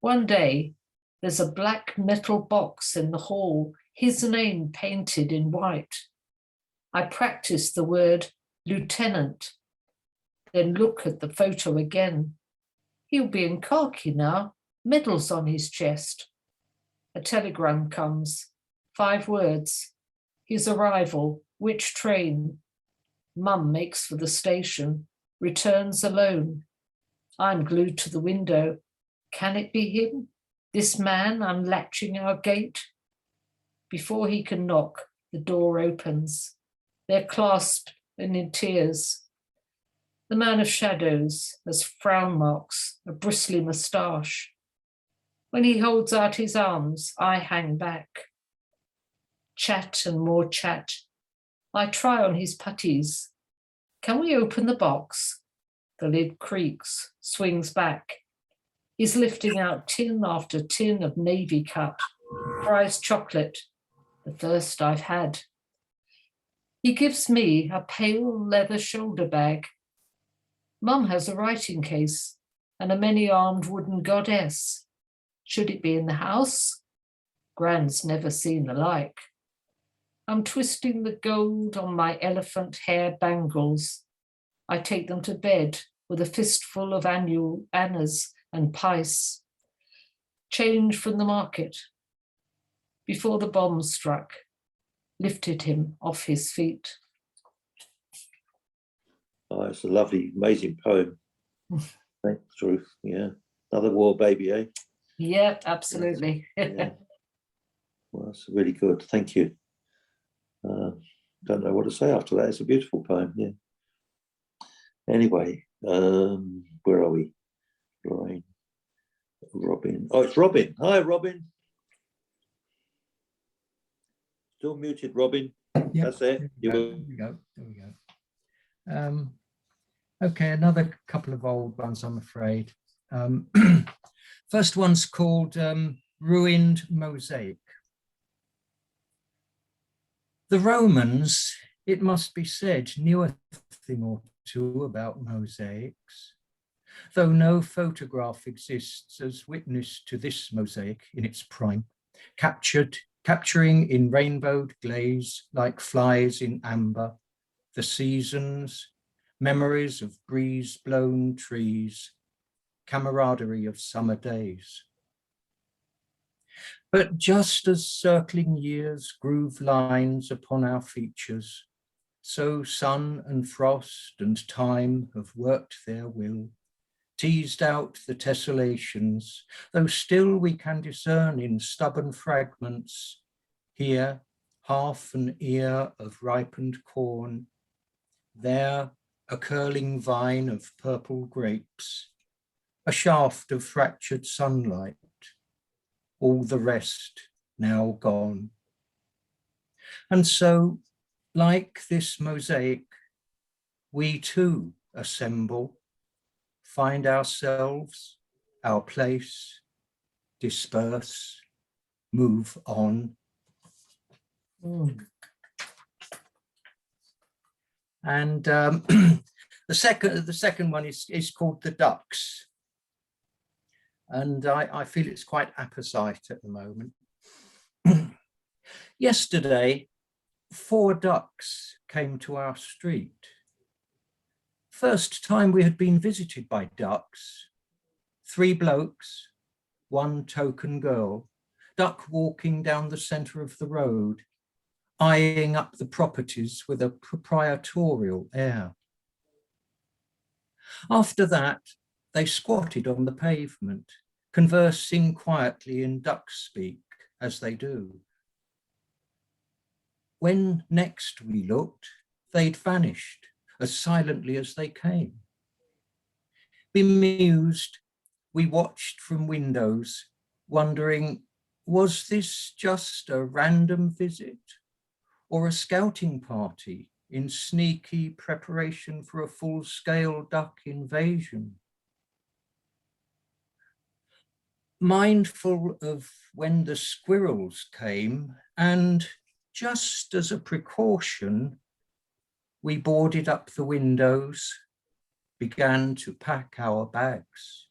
Speaker 4: One day, there's a black metal box in the hall, his name painted in white. I practice the word lieutenant, then look at the photo again. He'll be in khaki now, medals on his chest. A telegram comes, 5 words. His arrival, which train? Mum makes for the station, returns alone. I'm glued to the window. Can it be him? This man unlatching our gate? Before he can knock, the door opens. They're clasped and in tears. The man of shadows has frown marks, a bristly moustache. When he holds out his arms, I hang back. Chat and more chat. I try on his puttees. Can we open the box? The lid creaks, swings back. He's lifting out tin after tin of navy cut, prize chocolate, the first I've had. He gives me a pale leather shoulder bag. Mum has a writing case and a many-armed wooden goddess. Should it be in the house Gran's never seen the like. I'm twisting the gold on my elephant hair bangles. I take them to bed with a fistful of annual annas and pice. Change from the market. Before the bomb struck, lifted him off his feet.
Speaker 2: Oh, it's a lovely, amazing poem. Thanks, Ruth. Yeah. Another war baby, eh?
Speaker 4: Yeah, absolutely.
Speaker 2: Yeah. Well, that's really good. Thank you. Don't know what to say after that. It's a beautiful poem. Yeah. Anyway, where are we? Lorraine, Robin. Oh, it's Robin. Hi, Robin. Still muted, Robin.
Speaker 3: Yep,
Speaker 2: That's it.
Speaker 3: There we go. There we go. Okay, another couple of old ones, I'm afraid. First one's called Ruined Mosaic. The Romans, it must be said, knew a thing or two about mosaics, though no photograph exists as witness to this mosaic in its prime, capturing in rainbowed glaze like flies in amber, the seasons, memories of breeze-blown trees, camaraderie of summer days. But just as circling years groove lines upon our features, so sun and frost and time have worked their will, teased out the tessellations, though still we can discern in stubborn fragments, here half an ear of ripened corn, there a curling vine of purple grapes, a shaft of fractured sunlight, all the rest now gone. And so, like this mosaic, we too assemble, find ourselves, our place, disperse, move on. And the second one is called The Ducks. And I feel it's quite apposite at the moment. Yesterday, 4 ducks came to our street. First time we had been visited by ducks. 3 blokes, 1 token girl, duck walking down the centre of the road, eyeing up the properties with a proprietorial air. After that, they squatted on the pavement, conversing quietly in duck speak, as they do. When next we looked, they'd vanished as silently as they came. Bemused, we watched from windows, wondering, was this just a random visit or a scouting party in sneaky preparation for a full-scale duck invasion? Mindful of when the squirrels came, and just as a precaution, we boarded up the windows, began to pack our bags.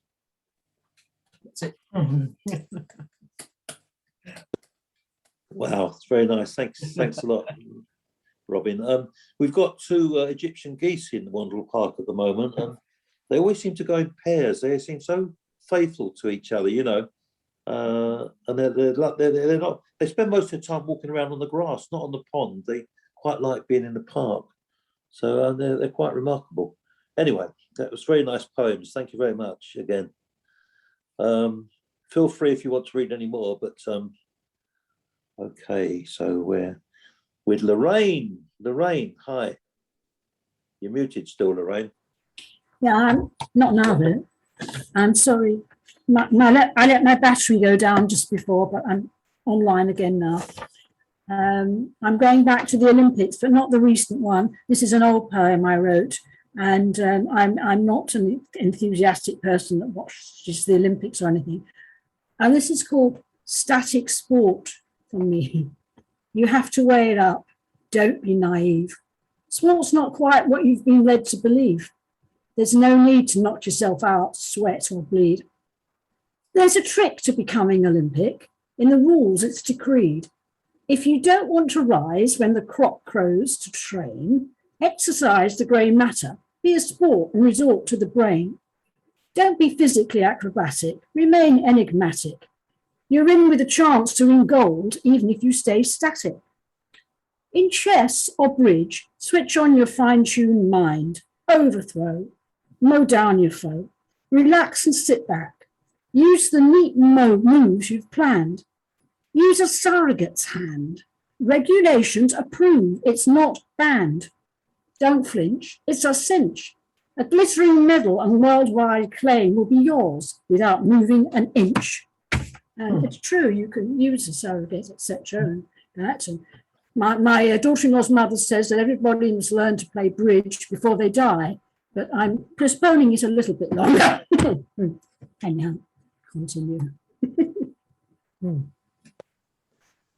Speaker 3: That's it.
Speaker 2: Wow, it's very nice. Thanks a lot, Robin. We've got 2 Egyptian geese in Wandle Park at the moment, and they always seem to go in pairs. They seem so faithful to each other, you know. And they're not. They spend most of the time walking around on the grass, not on the pond. They quite like being in the park, so they're quite remarkable. Anyway, that was very nice poems. Thank you very much again. Feel free if you want to read any more, but okay. So we're with Lorraine. Lorraine, hi. You're muted still, Lorraine.
Speaker 5: Yeah, I'm not now though. I'm sorry. I let my battery go down just before, but I'm online again now. I'm going back to the Olympics, but not the recent one. This is an old poem I wrote, and I'm not an enthusiastic person that watches the Olympics or anything. And this is called Static Sport from me. You have to weigh it up. Don't be naive. Sport's not quite what you've been led to believe. There's no need to knock yourself out, sweat or bleed. There's a trick to becoming Olympic. In the rules, it's decreed. If you don't want to rise when the cock crows to train, exercise the grey matter, be a sport and resort to the brain. Don't be physically acrobatic, remain enigmatic. You're in with a chance to win gold, even if you stay static. In chess or bridge, switch on your fine-tuned mind, overthrow, mow down your foe, relax and sit back. Use the neat moves you've planned. Use a surrogate's hand. Regulations approve, it's not banned. Don't flinch, it's a cinch. A glittering medal and worldwide claim will be yours without moving an inch. And it's true, you can use a surrogate, etc. And that. And my daughter-in-law's mother says that everybody must learn to play bridge before they die, but I'm postponing it a little bit longer. Anyhow, continue.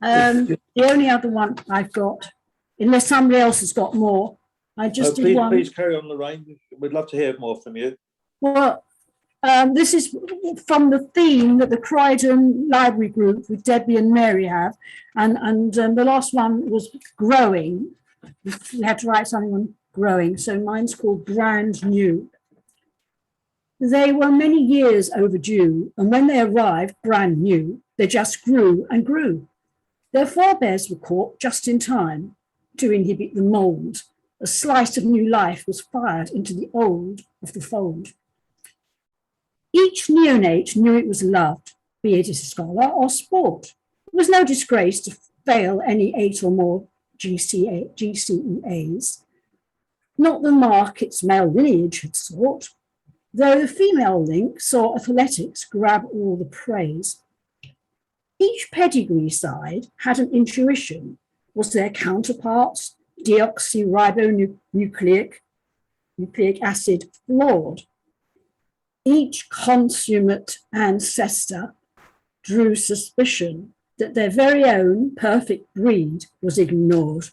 Speaker 5: The only other one I've got, unless somebody else has got more, I just did one.
Speaker 2: Please carry on, Lorraine. We'd love to hear more from you.
Speaker 5: Well, this is from the theme that the Croydon Library Group with Debbie and Mary have, and the last one was growing. We had to write something on growing, so mine's called Brand New. They were many years overdue, and when they arrived brand new, they just grew and grew. Their forebears were caught just in time to inhibit the mould. A slice of new life was fired into the old of the fold. Each neonate knew it was loved, be it a scholar or sport. It was no disgrace to fail any 8 or more GCEAs. Not the mark its male lineage had sought, though the female link saw athletics grab all the praise. Each pedigree side had an intuition. Was their counterparts, deoxyribonucleic acid, flawed? Each consummate ancestor drew suspicion that their very own perfect breed was ignored.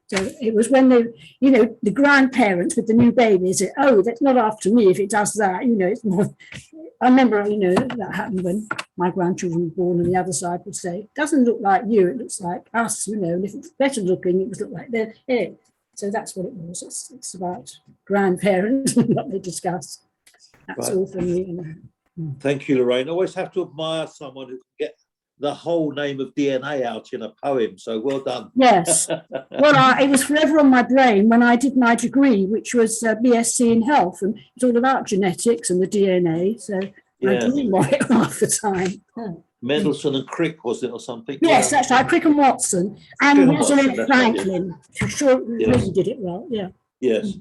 Speaker 5: So it was when they, the grandparents with the new babies said, oh, that's not after me if it does that, it's more. I remember, that happened when my grandchildren were born, and the other side would say, it doesn't look like you, it looks like us, and if it's better looking, it would look like they're here. So that's what it was. It's about grandparents and what they discuss. That's
Speaker 2: Right.
Speaker 5: all from me.
Speaker 2: Thank you, Lorraine. I always have to admire someone who can get the whole name of DNA out in a poem. So well done.
Speaker 5: Yes. Well, it was forever on my brain when I did my degree, which was BSc in health, and it's all about genetics and the DNA. So I
Speaker 2: Yeah.
Speaker 5: dream of it half the time.
Speaker 2: Mendelssohn and Crick, was it, or something?
Speaker 5: Yes, that's right. Crick and Watson and
Speaker 2: Crick and
Speaker 5: Rosalind
Speaker 2: Watson, that's right,
Speaker 5: Franklin. Sure,
Speaker 2: Yes.
Speaker 5: really did it well. Yeah,
Speaker 2: Yes.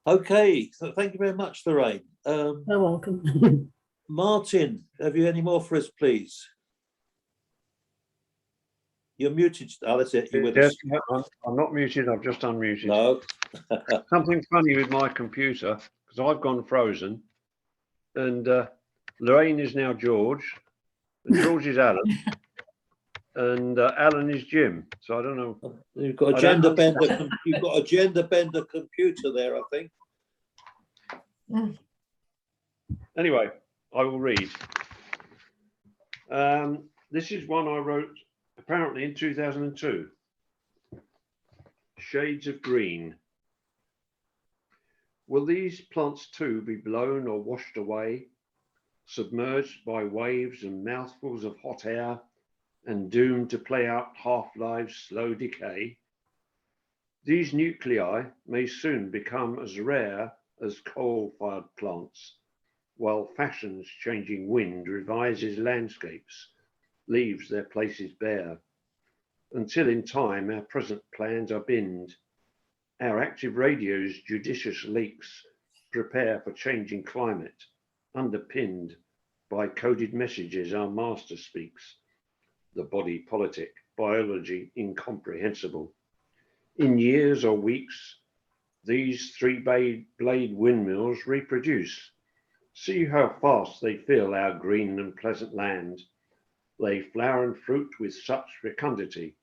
Speaker 2: Okay. So thank you very much, Lorraine.
Speaker 5: you're welcome.
Speaker 2: Martin, have you any more for us, please? You're muted. Oh, that's it. You're with
Speaker 7: Yes,
Speaker 2: us.
Speaker 7: I'm not muted. I've just unmuted.
Speaker 2: No.
Speaker 7: Something funny with my computer, because I've gone frozen, and Lorraine is now George, and George is Alan, and Alan is Jim. So I don't know.
Speaker 2: You've got a
Speaker 7: I don't
Speaker 2: gender bender. You've got a gender bender computer there, I think.
Speaker 7: Anyway, I will read. This is one I wrote apparently in 2002. Shades of green. Will these plants too be blown or washed away, submerged by waves and mouthfuls of hot air, and doomed to play out half-lives slow decay? These nuclei may soon become as rare as coal-fired plants, while fashion's changing wind revises landscapes, leaves their places bare. Until in time our present plans are binned, our active radio's judicious leaks prepare for changing climate, underpinned by coded messages our master speaks, the body politic, biology incomprehensible. In years or weeks, these three-blade windmills reproduce. See how fast they fill our green and pleasant land. They flower and fruit with such fecundity.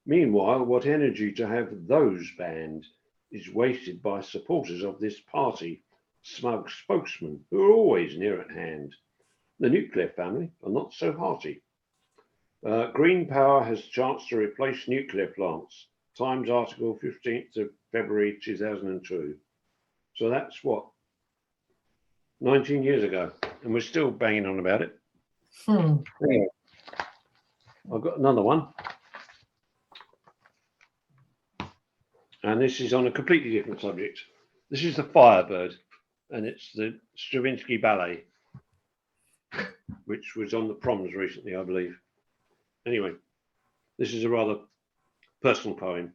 Speaker 7: Meanwhile, what energy to have those banned is wasted by supporters of this party, smug spokesmen who are always near at hand. The nuclear family are not so hearty, Green power has chance to replace nuclear plants. Times article 15th of February 2002. So that's what, 19 years ago, and we're still banging on about it. Anyway, I've got another one. And this is on a completely different subject. This is the Firebird, and it's the Stravinsky ballet, which was on the proms recently, I believe. Anyway, this is a rather personal poem.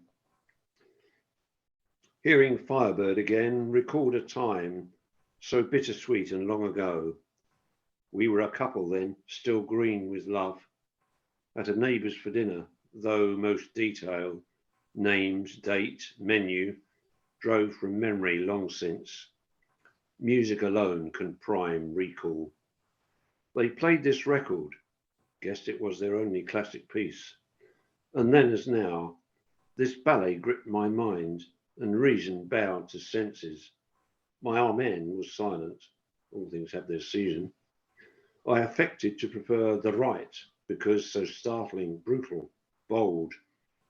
Speaker 7: Hearing Firebird again, recalled a time so bittersweet and long ago. We were a couple then, still green with love, at a neighbour's for dinner, though most detail, names, date, menu, drove from memory long since. Music alone can prime recall. They played this record, guessed it was their only classic piece. And then as now, this ballet gripped my mind and reason bowed to senses. My amen was silent, all things have their season. I affected to prefer the right because so startling, brutal, bold.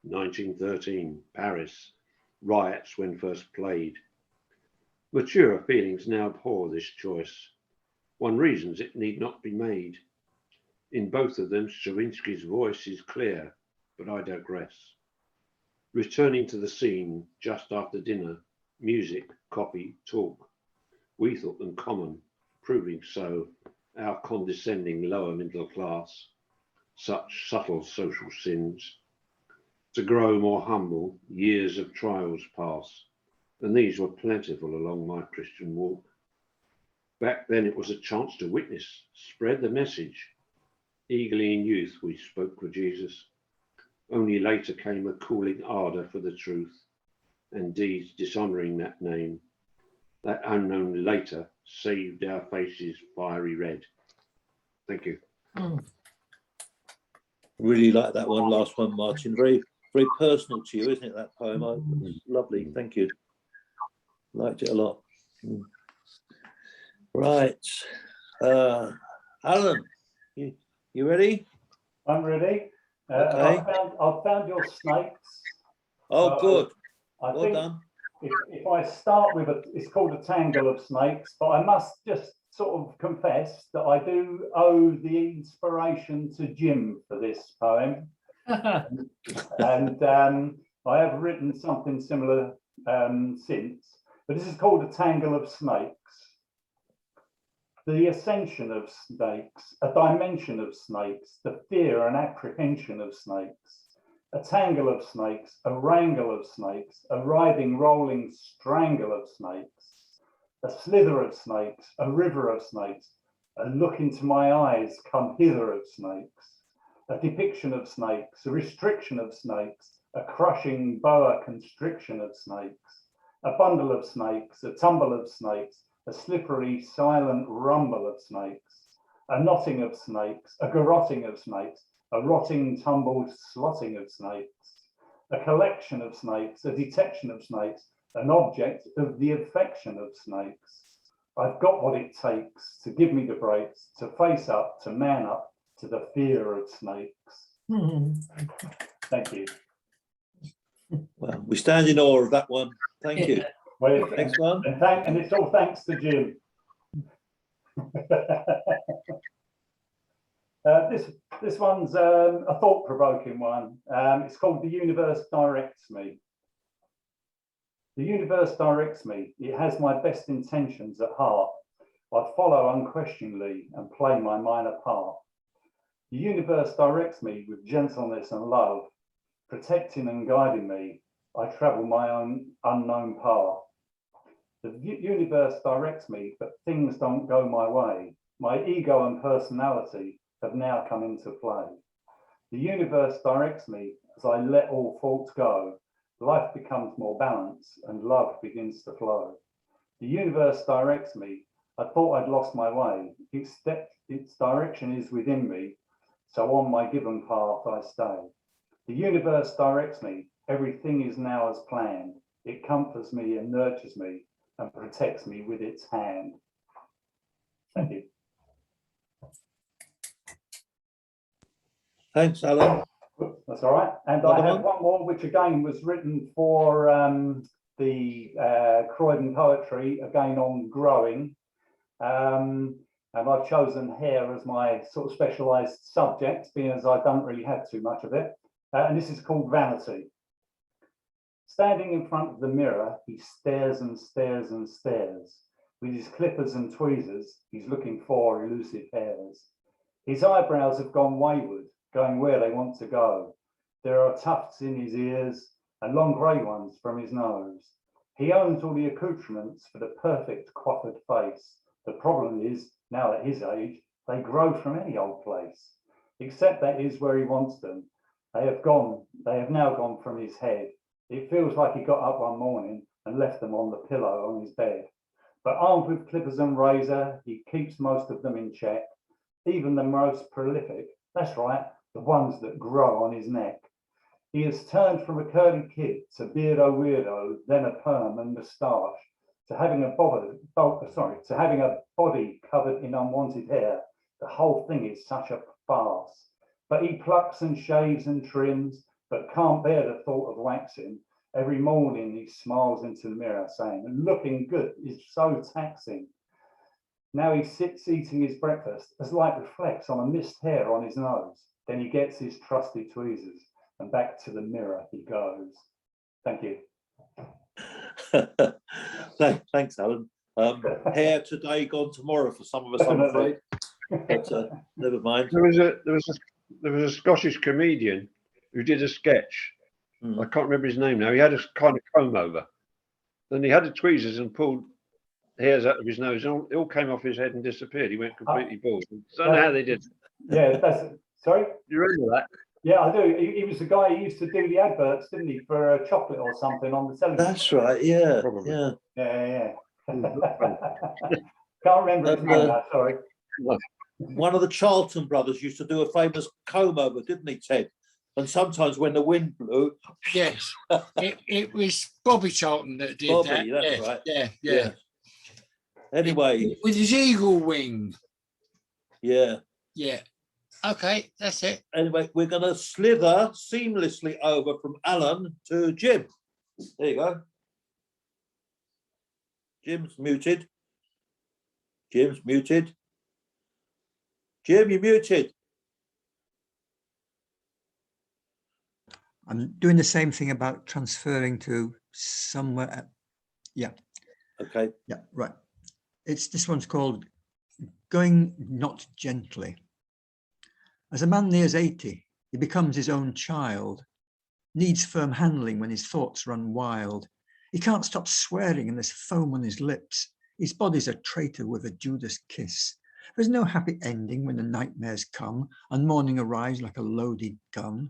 Speaker 7: 1913, Paris, riots when first played. Mature feelings now abhor this choice. One reasons it need not be made. In both of them, Stravinsky's voice is clear, but I digress. Returning to the scene just after dinner, music, coffee, talk. We thought them common, proving so, our condescending lower middle class. Such subtle social sins. To grow more humble, years of trials pass, and these were plentiful along my Christian walk. Back then it was a chance to witness, spread the message. Eagerly in youth we spoke for Jesus. Only later came a cooling ardour for the truth, and deeds dishonouring that name. That unknown later saved our faces fiery red. Thank you.
Speaker 2: Really like that one, last one, Martin. Very, very personal to you, isn't it, that poem? It was lovely, thank you. Liked it a lot. Right. Alan, you ready?
Speaker 8: I'm ready.
Speaker 2: Okay.
Speaker 8: I've found your snakes.
Speaker 2: Oh, good.
Speaker 8: I
Speaker 2: Well
Speaker 8: think
Speaker 2: done.
Speaker 8: if I start with it's called a tangle of snakes, but I must just sort of confess that I do owe the inspiration to Jim for this poem. And I have written something similar since, but this is called a tangle of snakes. The ascension of snakes, a dimension of snakes, the fear and apprehension of snakes, a tangle of snakes, a wrangle of snakes, a writhing, rolling strangle of snakes, a slither of snakes, a river of snakes, a look into my eyes, come hither of snakes, a depiction of snakes, a restriction of snakes, a crushing boa constriction of snakes, a bundle of snakes, a tumble of snakes, a slippery, silent rumble of snakes, a knotting of snakes, a garrotting of snakes, a rotting, tumbled slotting of snakes, a collection of snakes, a detection of snakes, an object of the affection of snakes. I've got what it takes to give me the breaks, to face up, to man up to the fear of snakes. Thank you.
Speaker 2: Well, we stand in awe of that one. Thank you.
Speaker 8: Well,
Speaker 2: Next one.
Speaker 8: and it's all thanks to Jim. This one's a thought-provoking one. It's called The Universe Directs Me. The universe directs me. It has my best intentions at heart. I follow unquestioningly and play my minor part. The universe directs me with gentleness and love, protecting and guiding me. I travel my own unknown path. The universe directs me, but things don't go my way. My ego and personality have now come into play. The universe directs me as I let all faults go. Life becomes more balanced and love begins to flow. The universe directs me. I thought I'd lost my way. Its direction is within me, so on my given path I stay. The universe directs me. Everything is now as planned. It comforts me and nurtures me and protects me with its hand. Thank you.
Speaker 2: Thanks, Alan.
Speaker 8: That's all right. And
Speaker 2: Another
Speaker 8: I have one more, which again was written for the Croydon Poetry, again on growing. And I've chosen hair as my sort of specialised subject, being as I don't really have too much of it. And this is called Vanity. Standing in front of the mirror, he stares and stares and stares. With his clippers and tweezers, he's looking for elusive hairs. His eyebrows have gone wayward, going where they want to go. There are tufts in his ears and long grey ones from his nose. He owns all the accoutrements for the perfect coiffured face. The problem is, now at his age, they grow from any old place, except that is where he wants them. They have now gone from his head. It feels like he got up one morning and left them on the pillow on his bed. But armed with clippers and razor, he keeps most of them in check, even the most prolific, that's right, the ones that grow on his neck. He has turned from a curly kid to beardo weirdo, then a perm and moustache, to having a body covered in unwanted hair. The whole thing is such a farce. But he plucks and shaves and trims, but can't bear the thought of waxing. Every morning he smiles into the mirror saying, looking good is so taxing. Now he sits eating his breakfast as light reflects on a mist hair on his nose. Then he gets his trusty tweezers and back to the mirror he goes. Thank you.
Speaker 2: Thanks, Alan. Hair today, gone tomorrow for some of us, I'm afraid. But never mind.
Speaker 7: There was a Scottish comedian who did a sketch. I can't remember his name now. He had a kind of comb over. Then he had the tweezers and pulled hairs out of his nose. And it all came off his head and disappeared. He went completely bald. I don't know how they did.
Speaker 8: Yeah, sorry?
Speaker 7: You remember that?
Speaker 8: Yeah, I do. He was the guy who used to do the adverts, didn't he, for a chocolate or something on the television?
Speaker 2: That's right, yeah.
Speaker 7: Probably.
Speaker 8: Yeah. Can't remember his name now, sorry.
Speaker 2: One of the Charlton brothers used to do a famous comb over, didn't he, Ted? And sometimes when the wind blew...
Speaker 10: Yes, it was Bobby Charlton that did
Speaker 2: Bobby,
Speaker 10: that.
Speaker 2: that's right.
Speaker 10: Yeah.
Speaker 2: Anyway.
Speaker 10: With his eagle wing.
Speaker 2: Yeah.
Speaker 10: Yeah. Okay, that's it.
Speaker 2: Anyway, we're going to slither seamlessly over from Alan to Jim. There you go. Jim's muted. Jim's muted. Jim, you're muted.
Speaker 9: I'm doing the same thing about transferring to somewhere. Yeah.
Speaker 2: Okay.
Speaker 9: Yeah, right. This one's called Going Not Gently. As a man nears 80, he becomes his own child, needs firm handling when his thoughts run wild. He can't stop swearing and there's foam on his lips. His body's a traitor with a Judas kiss. There's no happy ending when the nightmares come and morning arrives like a loaded gun.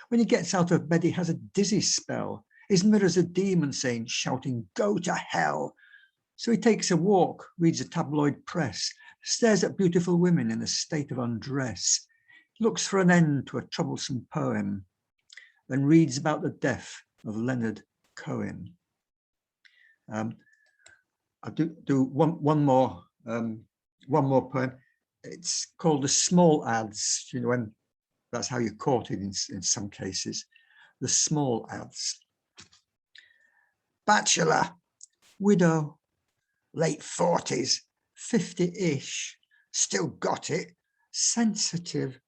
Speaker 9: When he gets out of bed, he has a dizzy spell. His mirror's a demon saying, shouting, go to hell. So he takes a walk, reads a tabloid press, stares at beautiful women in a state of undress, looks for an end to a troublesome poem, then reads about the death of Leonard Cohen. I'll do one more poem. It's called The Small Ads, you know, when that's how you caught it in some cases. The Small Ads. Bachelor, widow, late 40s, 50-ish, still got it, sensitive,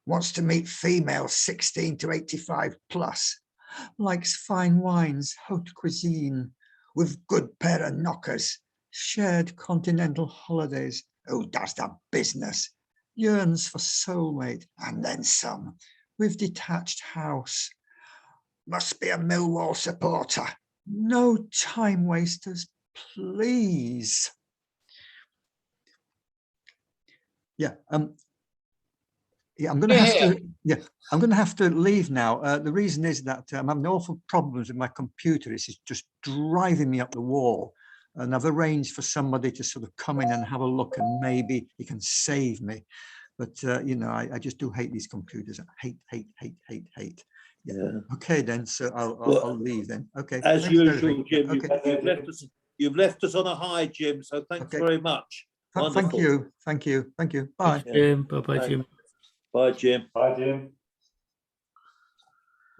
Speaker 9: wants to meet females 16 to 85 plus, likes fine wines, haute cuisine, with good pair of knockers, shared continental holidays, who does the business, yearns for soulmate and then some, with detached house, must be a Millwall supporter, no time wasters, please. Yeah, I'm going to have to leave now. The reason is that I'm having awful problems with my computer. It's just driving me up the wall. And I've arranged for somebody to sort of come in and have a look and maybe he can save me. But, you know, I just do hate these computers. I hate. Yeah. Okay, then. So I'll leave then. Okay.
Speaker 2: As usual, Jim, okay. You've left us on a high, Jim. So thanks very much.
Speaker 9: Thank you. Bye.
Speaker 1: Jim. Bye-bye, Jim.
Speaker 2: Bye, Jim.
Speaker 8: Bye, Jim.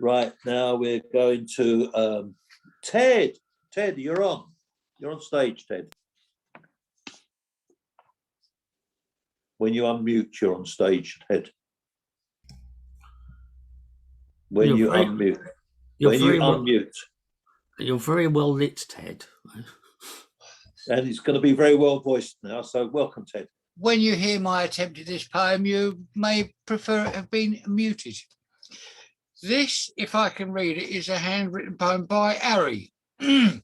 Speaker 2: Right, now we're going to Ted. Ted, you're on. You're on stage, Ted. When you unmute, you're on stage, Ted. When
Speaker 1: You're
Speaker 2: you
Speaker 1: very-
Speaker 2: unmute.
Speaker 1: You're
Speaker 2: When
Speaker 1: very
Speaker 2: you
Speaker 1: well,
Speaker 2: unmute.
Speaker 1: you're very well lit, Ted.
Speaker 2: And it's going to be very well voiced now, so welcome, Ted.
Speaker 10: When you hear my attempt at this poem, you may prefer it have been muted. This, if I can read it, is a handwritten poem by Ari. And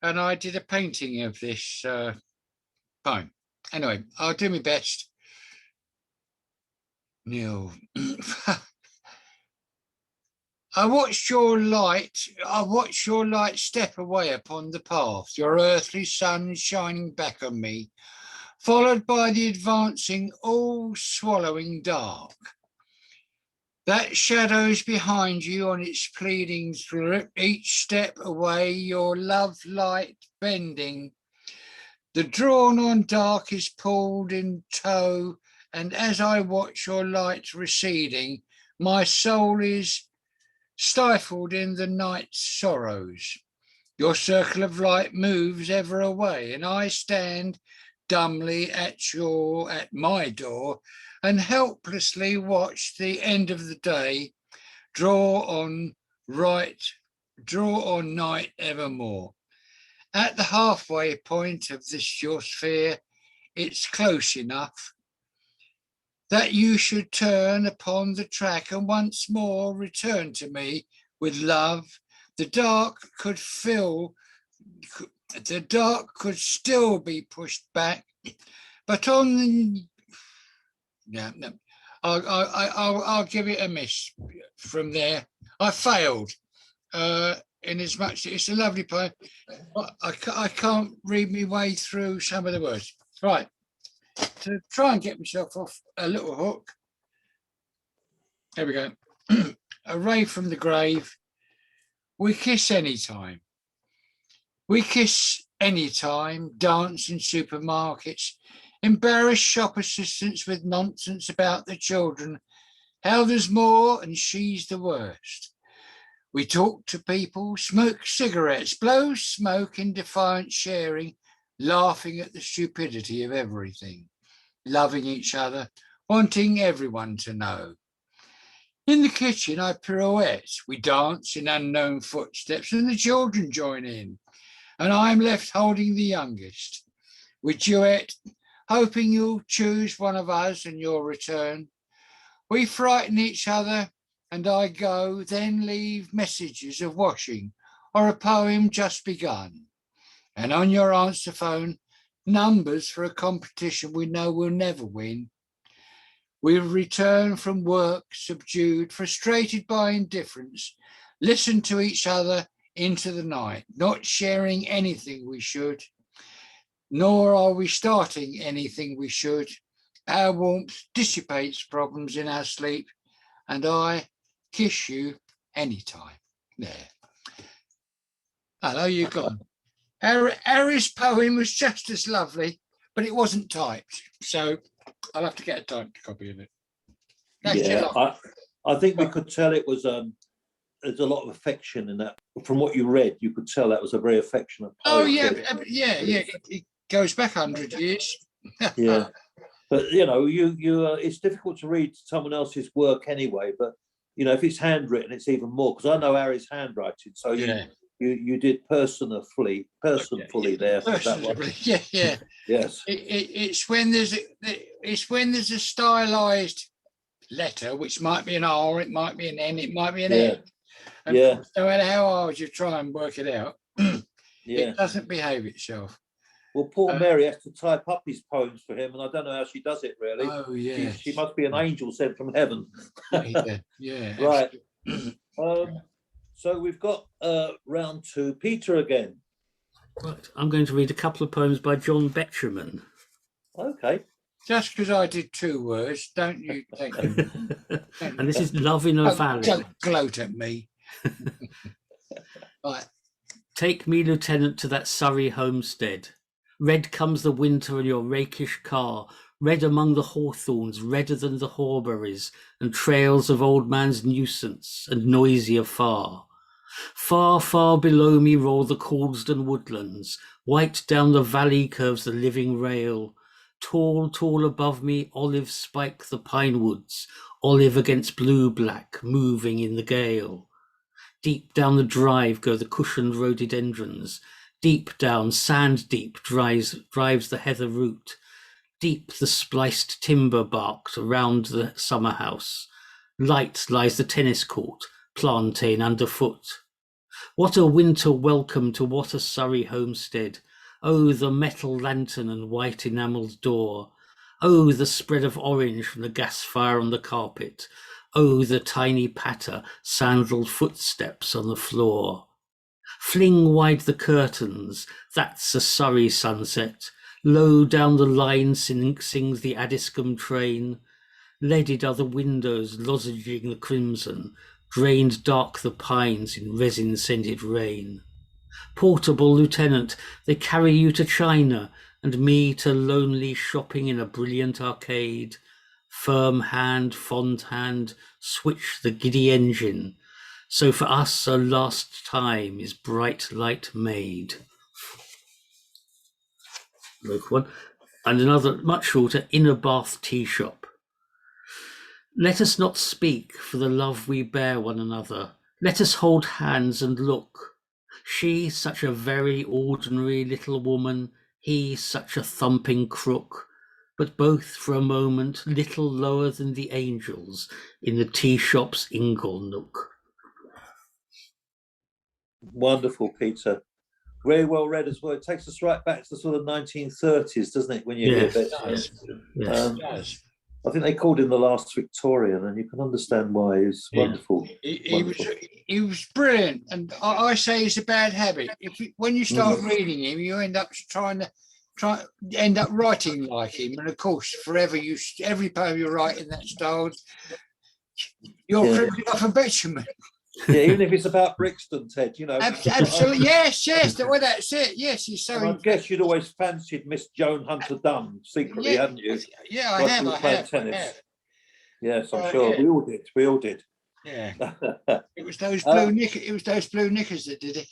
Speaker 10: I did a painting of this poem. Anyway, I'll do my best. Neil. I watched your light step away upon the path, your earthly sun shining back on me, followed by the advancing, all-swallowing dark. That shadows behind you on its pleading through each step away, your love light bending. The drawn-on dark is pulled in tow, and as I watch your light receding, my soul is stifled in the night's sorrows. Your circle of light moves ever away, and I stand dumbly at my door and helplessly watch the end of the day draw on night evermore. At the halfway point of this your sphere, it's close enough that you should turn upon the track and once more return to me with love. The dark could still be pushed back, but on the I'll give it a miss from there. I failed in as much it's a lovely poem. I can't read my way through some of the words. Right. To try and get myself off a little hook. There we go. A ray from the grave. We kiss anytime. We kiss anytime, dance in supermarkets, embarrass shop assistants with nonsense about the children, how there's more and she's the worst. We talk to people, smoke cigarettes, blow smoke in defiant sharing, laughing at the stupidity of everything, loving each other, wanting everyone to know. In the kitchen, I pirouette. We dance in unknown footsteps and the children join in, and I'm left holding the youngest. We duet, hoping you'll choose one of us and you'll return. We frighten each other and I go, then leave messages of washing or a poem just begun. And on your answer phone, numbers for a competition we know we'll never win. We return from work subdued, frustrated by indifference, listen to each other into the night, not sharing anything we should, nor are we starting anything we should. Our warmth dissipates problems in our sleep, and I kiss you anytime. There. Hello, you gone. Ari's poem was just as lovely, but it wasn't typed, so I'll have to get a typed copy of it.
Speaker 2: I think we could tell it was there's a lot of affection in that. From what you read, you could tell that was a very affectionate poem.
Speaker 10: Oh yeah, it goes back 100 years.
Speaker 2: Yeah, but you know, it's difficult to read someone else's work anyway. But you know, if it's handwritten, it's even more, because I know Ari's handwriting. So you did personally there. For that one.
Speaker 10: Yeah.
Speaker 2: Yes.
Speaker 10: It's when there's a stylized letter, which might be an R, it might be an N, it might be an N. And no matter how hard you try and work it out, it doesn't behave itself.
Speaker 2: Well, poor Mary has to type up his poems for him, and I don't know how she does it really.
Speaker 10: Oh yeah,
Speaker 2: she must be an angel sent from heaven.
Speaker 10: Yeah.
Speaker 2: Right. So we've got round two. Peter again.
Speaker 1: Right. I'm going to read a couple of poems by John Betjeman.
Speaker 2: Okay.
Speaker 10: Just because I did 2 words, don't you take them.
Speaker 1: And this is Love in a Valley.
Speaker 10: Don't gloat at me. Right.
Speaker 1: Take me, Lieutenant, to that Surrey homestead. Red comes the winter and your rakish car red among the hawthorns, redder than the hawberries, and trails of old man's nuisance, and noisier far. Far, far below me roll the Cauldston woodlands, white down the valley curves the living rail. Tall, tall above me, olive spike the pine woods, olive against blue-black, moving in the gale. Deep down the drive go the cushioned rhododendrons, deep down, sand deep, drives the heather root. Deep the spliced timber barked around the summer house. Light lies the tennis court, plantain underfoot. What a winter welcome to what a Surrey homestead. Oh, the metal lantern and white enamelled door. Oh, the spread of orange from the gas fire on the carpet. Oh, the tiny patter, sandalled footsteps on the floor. Fling wide the curtains, that's a Surrey sunset. Low down the line sings the Addiscombe train. Leaded are the windows, lozenging the crimson. Drained dark the pines in resin-scented rain. Portable lieutenant, they carry you to China, and me to lonely shopping in a brilliant arcade. Firm hand, fond hand, switch the giddy engine. So for us a last time is bright light made. Local one. And another much shorter, in a Bath tea shop. Let us not speak for the love we bear one another. Let us hold hands and look. She such a very ordinary little woman, he such a thumping crook, but both for a moment little lower than the angels in the tea shop's ingle nook.
Speaker 2: Wonderful, Peter. Very well read as well. It takes us right back to the sort of 1930s, doesn't it, when you
Speaker 1: Yes.
Speaker 2: hear
Speaker 10: It does.
Speaker 1: Yes.
Speaker 10: It does.
Speaker 2: I think they called him the last Victorian, and you can understand why. He's
Speaker 1: Yeah.
Speaker 2: wonderful.
Speaker 10: He was brilliant, and I say it's a bad habit. When you start reading him, you end up end up writing like him, and of course, forever every poem you write in that style, you're
Speaker 2: Yeah.
Speaker 10: cribbing off a bitumen.
Speaker 2: Yeah, even if it's about Brixton, Ted, you know.
Speaker 10: Absolutely, yes. Well, that's it. Yes, he's so.
Speaker 2: And I guess you'd always fancied Miss Joan Hunter Dunn secretly,
Speaker 10: Yeah,
Speaker 2: hadn't you?
Speaker 10: Yeah, I
Speaker 2: Like
Speaker 10: have.
Speaker 2: you were
Speaker 10: I
Speaker 2: playing
Speaker 10: have.
Speaker 2: tennis. Yes, I'm
Speaker 10: Oh,
Speaker 2: sure.
Speaker 10: yeah.
Speaker 2: We all did. We all did.
Speaker 10: Yeah, it was those blue knickers. It was those blue knickers that did it.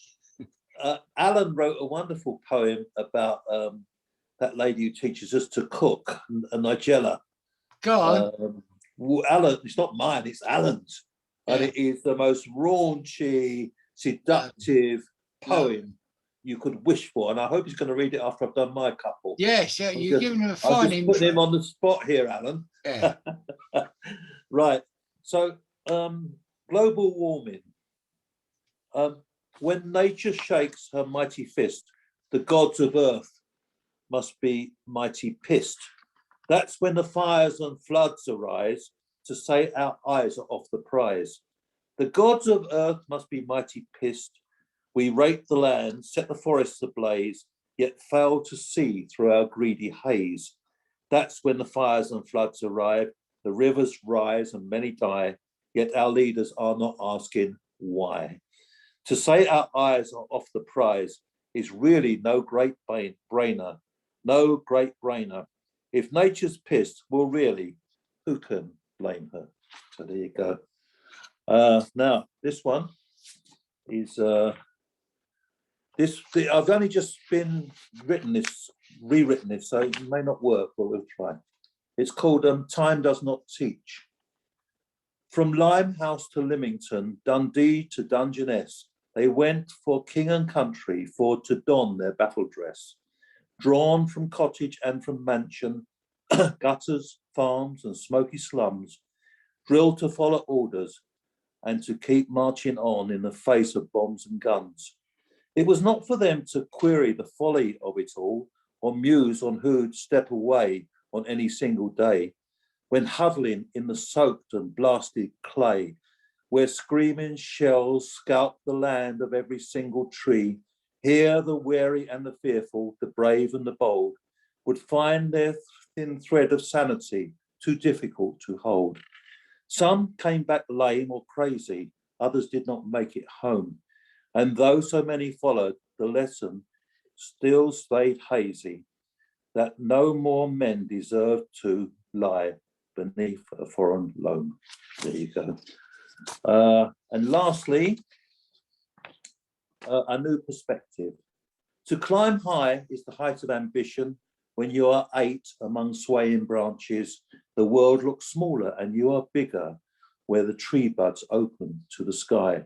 Speaker 2: Alan wrote a wonderful poem about that lady who teaches us to cook, Nigella.
Speaker 10: Go on.
Speaker 2: Alan, it's not mine, it's Alan's. And it is the most raunchy, seductive poem you could wish for. And I hope he's going to read it after I've done my couple.
Speaker 10: Yes, yeah, you're giving him a
Speaker 2: I'm
Speaker 10: fine
Speaker 2: just putting him on the spot here, Alan.
Speaker 10: Yeah.
Speaker 2: Right. So, global warming. When nature shakes her mighty fist, the gods of earth must be mighty pissed. That's when the fires and floods arise to say our eyes are off the prize. The gods of earth must be mighty pissed. We rape the land, set the forests ablaze, yet fail to see through our greedy haze. That's when the fires and floods arrive, the rivers rise and many die, yet our leaders are not asking why. To say our eyes are off the prize is really no great brainer. No great brainer. If nature's pissed, well, really, who can blame her? So there you go. Now, this one is I've only just been rewritten this, so it may not work, but we'll try. It's called Time Does Not Teach. From Limehouse to Lymington, Dundee to Dungeness, they went for king and country for to don their battle dress. Drawn from cottage and from mansion, gutters, farms and smoky slums, drilled to follow orders and to keep marching on in the face of bombs and guns. It was not for them to query the folly of it all or muse on who'd step away on any single day, when huddling in the soaked and blasted clay, where screaming shells scalp the land of every single tree, here the wary and the fearful, the brave and the bold, would find their thin thread of sanity too difficult to hold. Some came back lame or crazy, others did not make it home. And though so many followed, the lesson still stayed hazy. that no more men deserve to lie beneath a foreign loan. There you go. And lastly, a new perspective. To climb high is the height of ambition. When you are 8 among swaying branches, the world looks smaller and you are bigger where the tree buds open to the sky.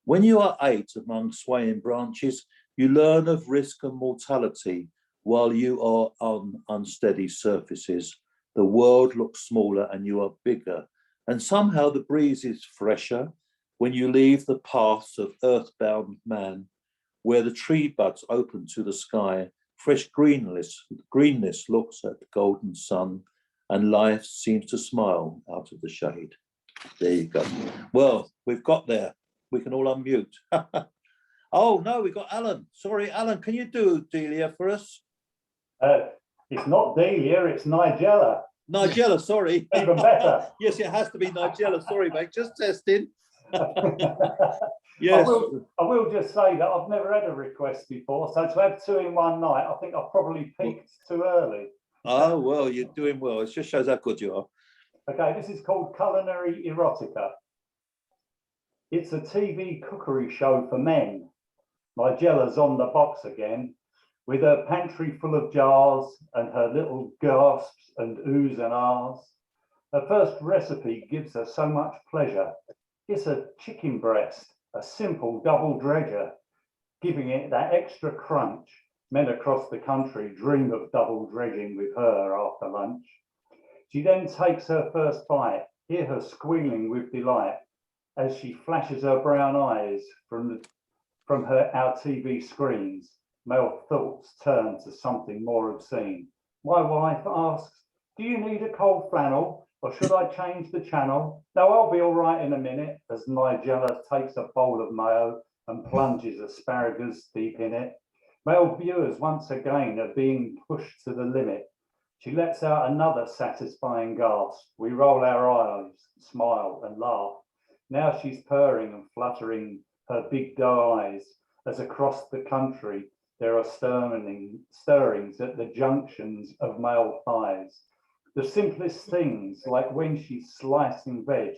Speaker 2: When you are 8 among swaying branches, you learn of risk and mortality while you are on unsteady surfaces. The world looks smaller and you are bigger. And somehow the breeze is fresher when you leave the paths of earthbound man, where the tree buds open to the sky. Fresh greenness looks at the golden sun, and life seems to smile out of the shade. There you go. Well, we've got there. We can all unmute. Oh, no, we've got Alan. Sorry, Alan, can you do Delia for us?
Speaker 8: It's not Delia, it's Nigella.
Speaker 2: Nigella, sorry.
Speaker 8: Even better.
Speaker 2: Yes, it has to be Nigella. Sorry, mate, just testing. Yes.
Speaker 8: I will just say that I've never had a request before, so to have 2 in one night, I think I've probably peaked too early.
Speaker 2: Oh, well, you're doing well. It just shows how good you are.
Speaker 8: Okay, this is called Culinary Erotica. It's a TV cookery show for men. Nigella's on the box again, with her pantry full of jars and her little gasps and oohs and ahs. Her first recipe gives her so much pleasure. It's a chicken breast, a simple double dredger, giving it that extra crunch. Men across the country dream of double dredging with her after lunch. She then takes her first bite, hear her squealing with delight as she flashes her brown eyes from our TV screens. Male thoughts turn to something more obscene. My wife asks, do you need a cold flannel or should I change the channel? No, I'll be all right in a minute, as Nigella takes a bowl of mayo and plunges asparagus deep in it. Male viewers once again are being pushed to the limit. She lets out another satisfying gasp. We roll our eyes, smile and laugh. Now she's purring and fluttering her big doe eyes as across the country there are stirrings at the junctions of male thighs. The simplest things, like when she's slicing veg,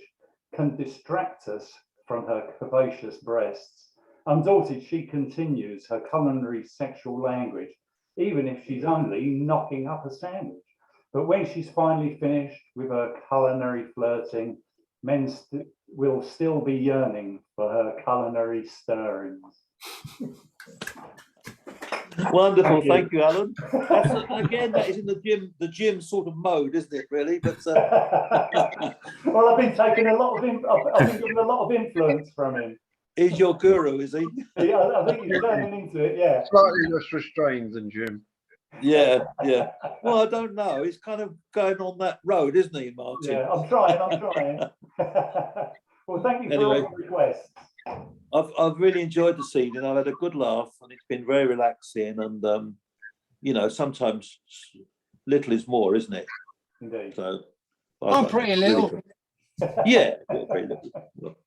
Speaker 8: can distract us from her curvaceous breasts. Undaunted, she continues her culinary sexual language, even if she's only knocking up a sandwich. But when she's finally finished with her culinary flirting, men will still be yearning for her culinary stirrings.
Speaker 2: Wonderful, thank you, Alan. Again, that is in the gym sort of mode, isn't it? Really, but
Speaker 8: well, I've been taking a lot of I've been given a lot of influence from him.
Speaker 2: He's your guru, is he?
Speaker 8: Yeah, I think he's turning into it. Yeah,
Speaker 7: Slightly less restrained than Jim.
Speaker 2: Yeah, yeah. Well, I don't know. He's kind of going on that road, isn't he, Martin?
Speaker 8: Yeah, I'm trying. Well, thank you for all the requests.
Speaker 2: I've really enjoyed this evening. I've had a good laugh, and it's been very relaxing. And you know, sometimes little is more, isn't it?
Speaker 8: Indeed.
Speaker 2: So
Speaker 10: I'm pretty little.
Speaker 2: Yeah, pretty little.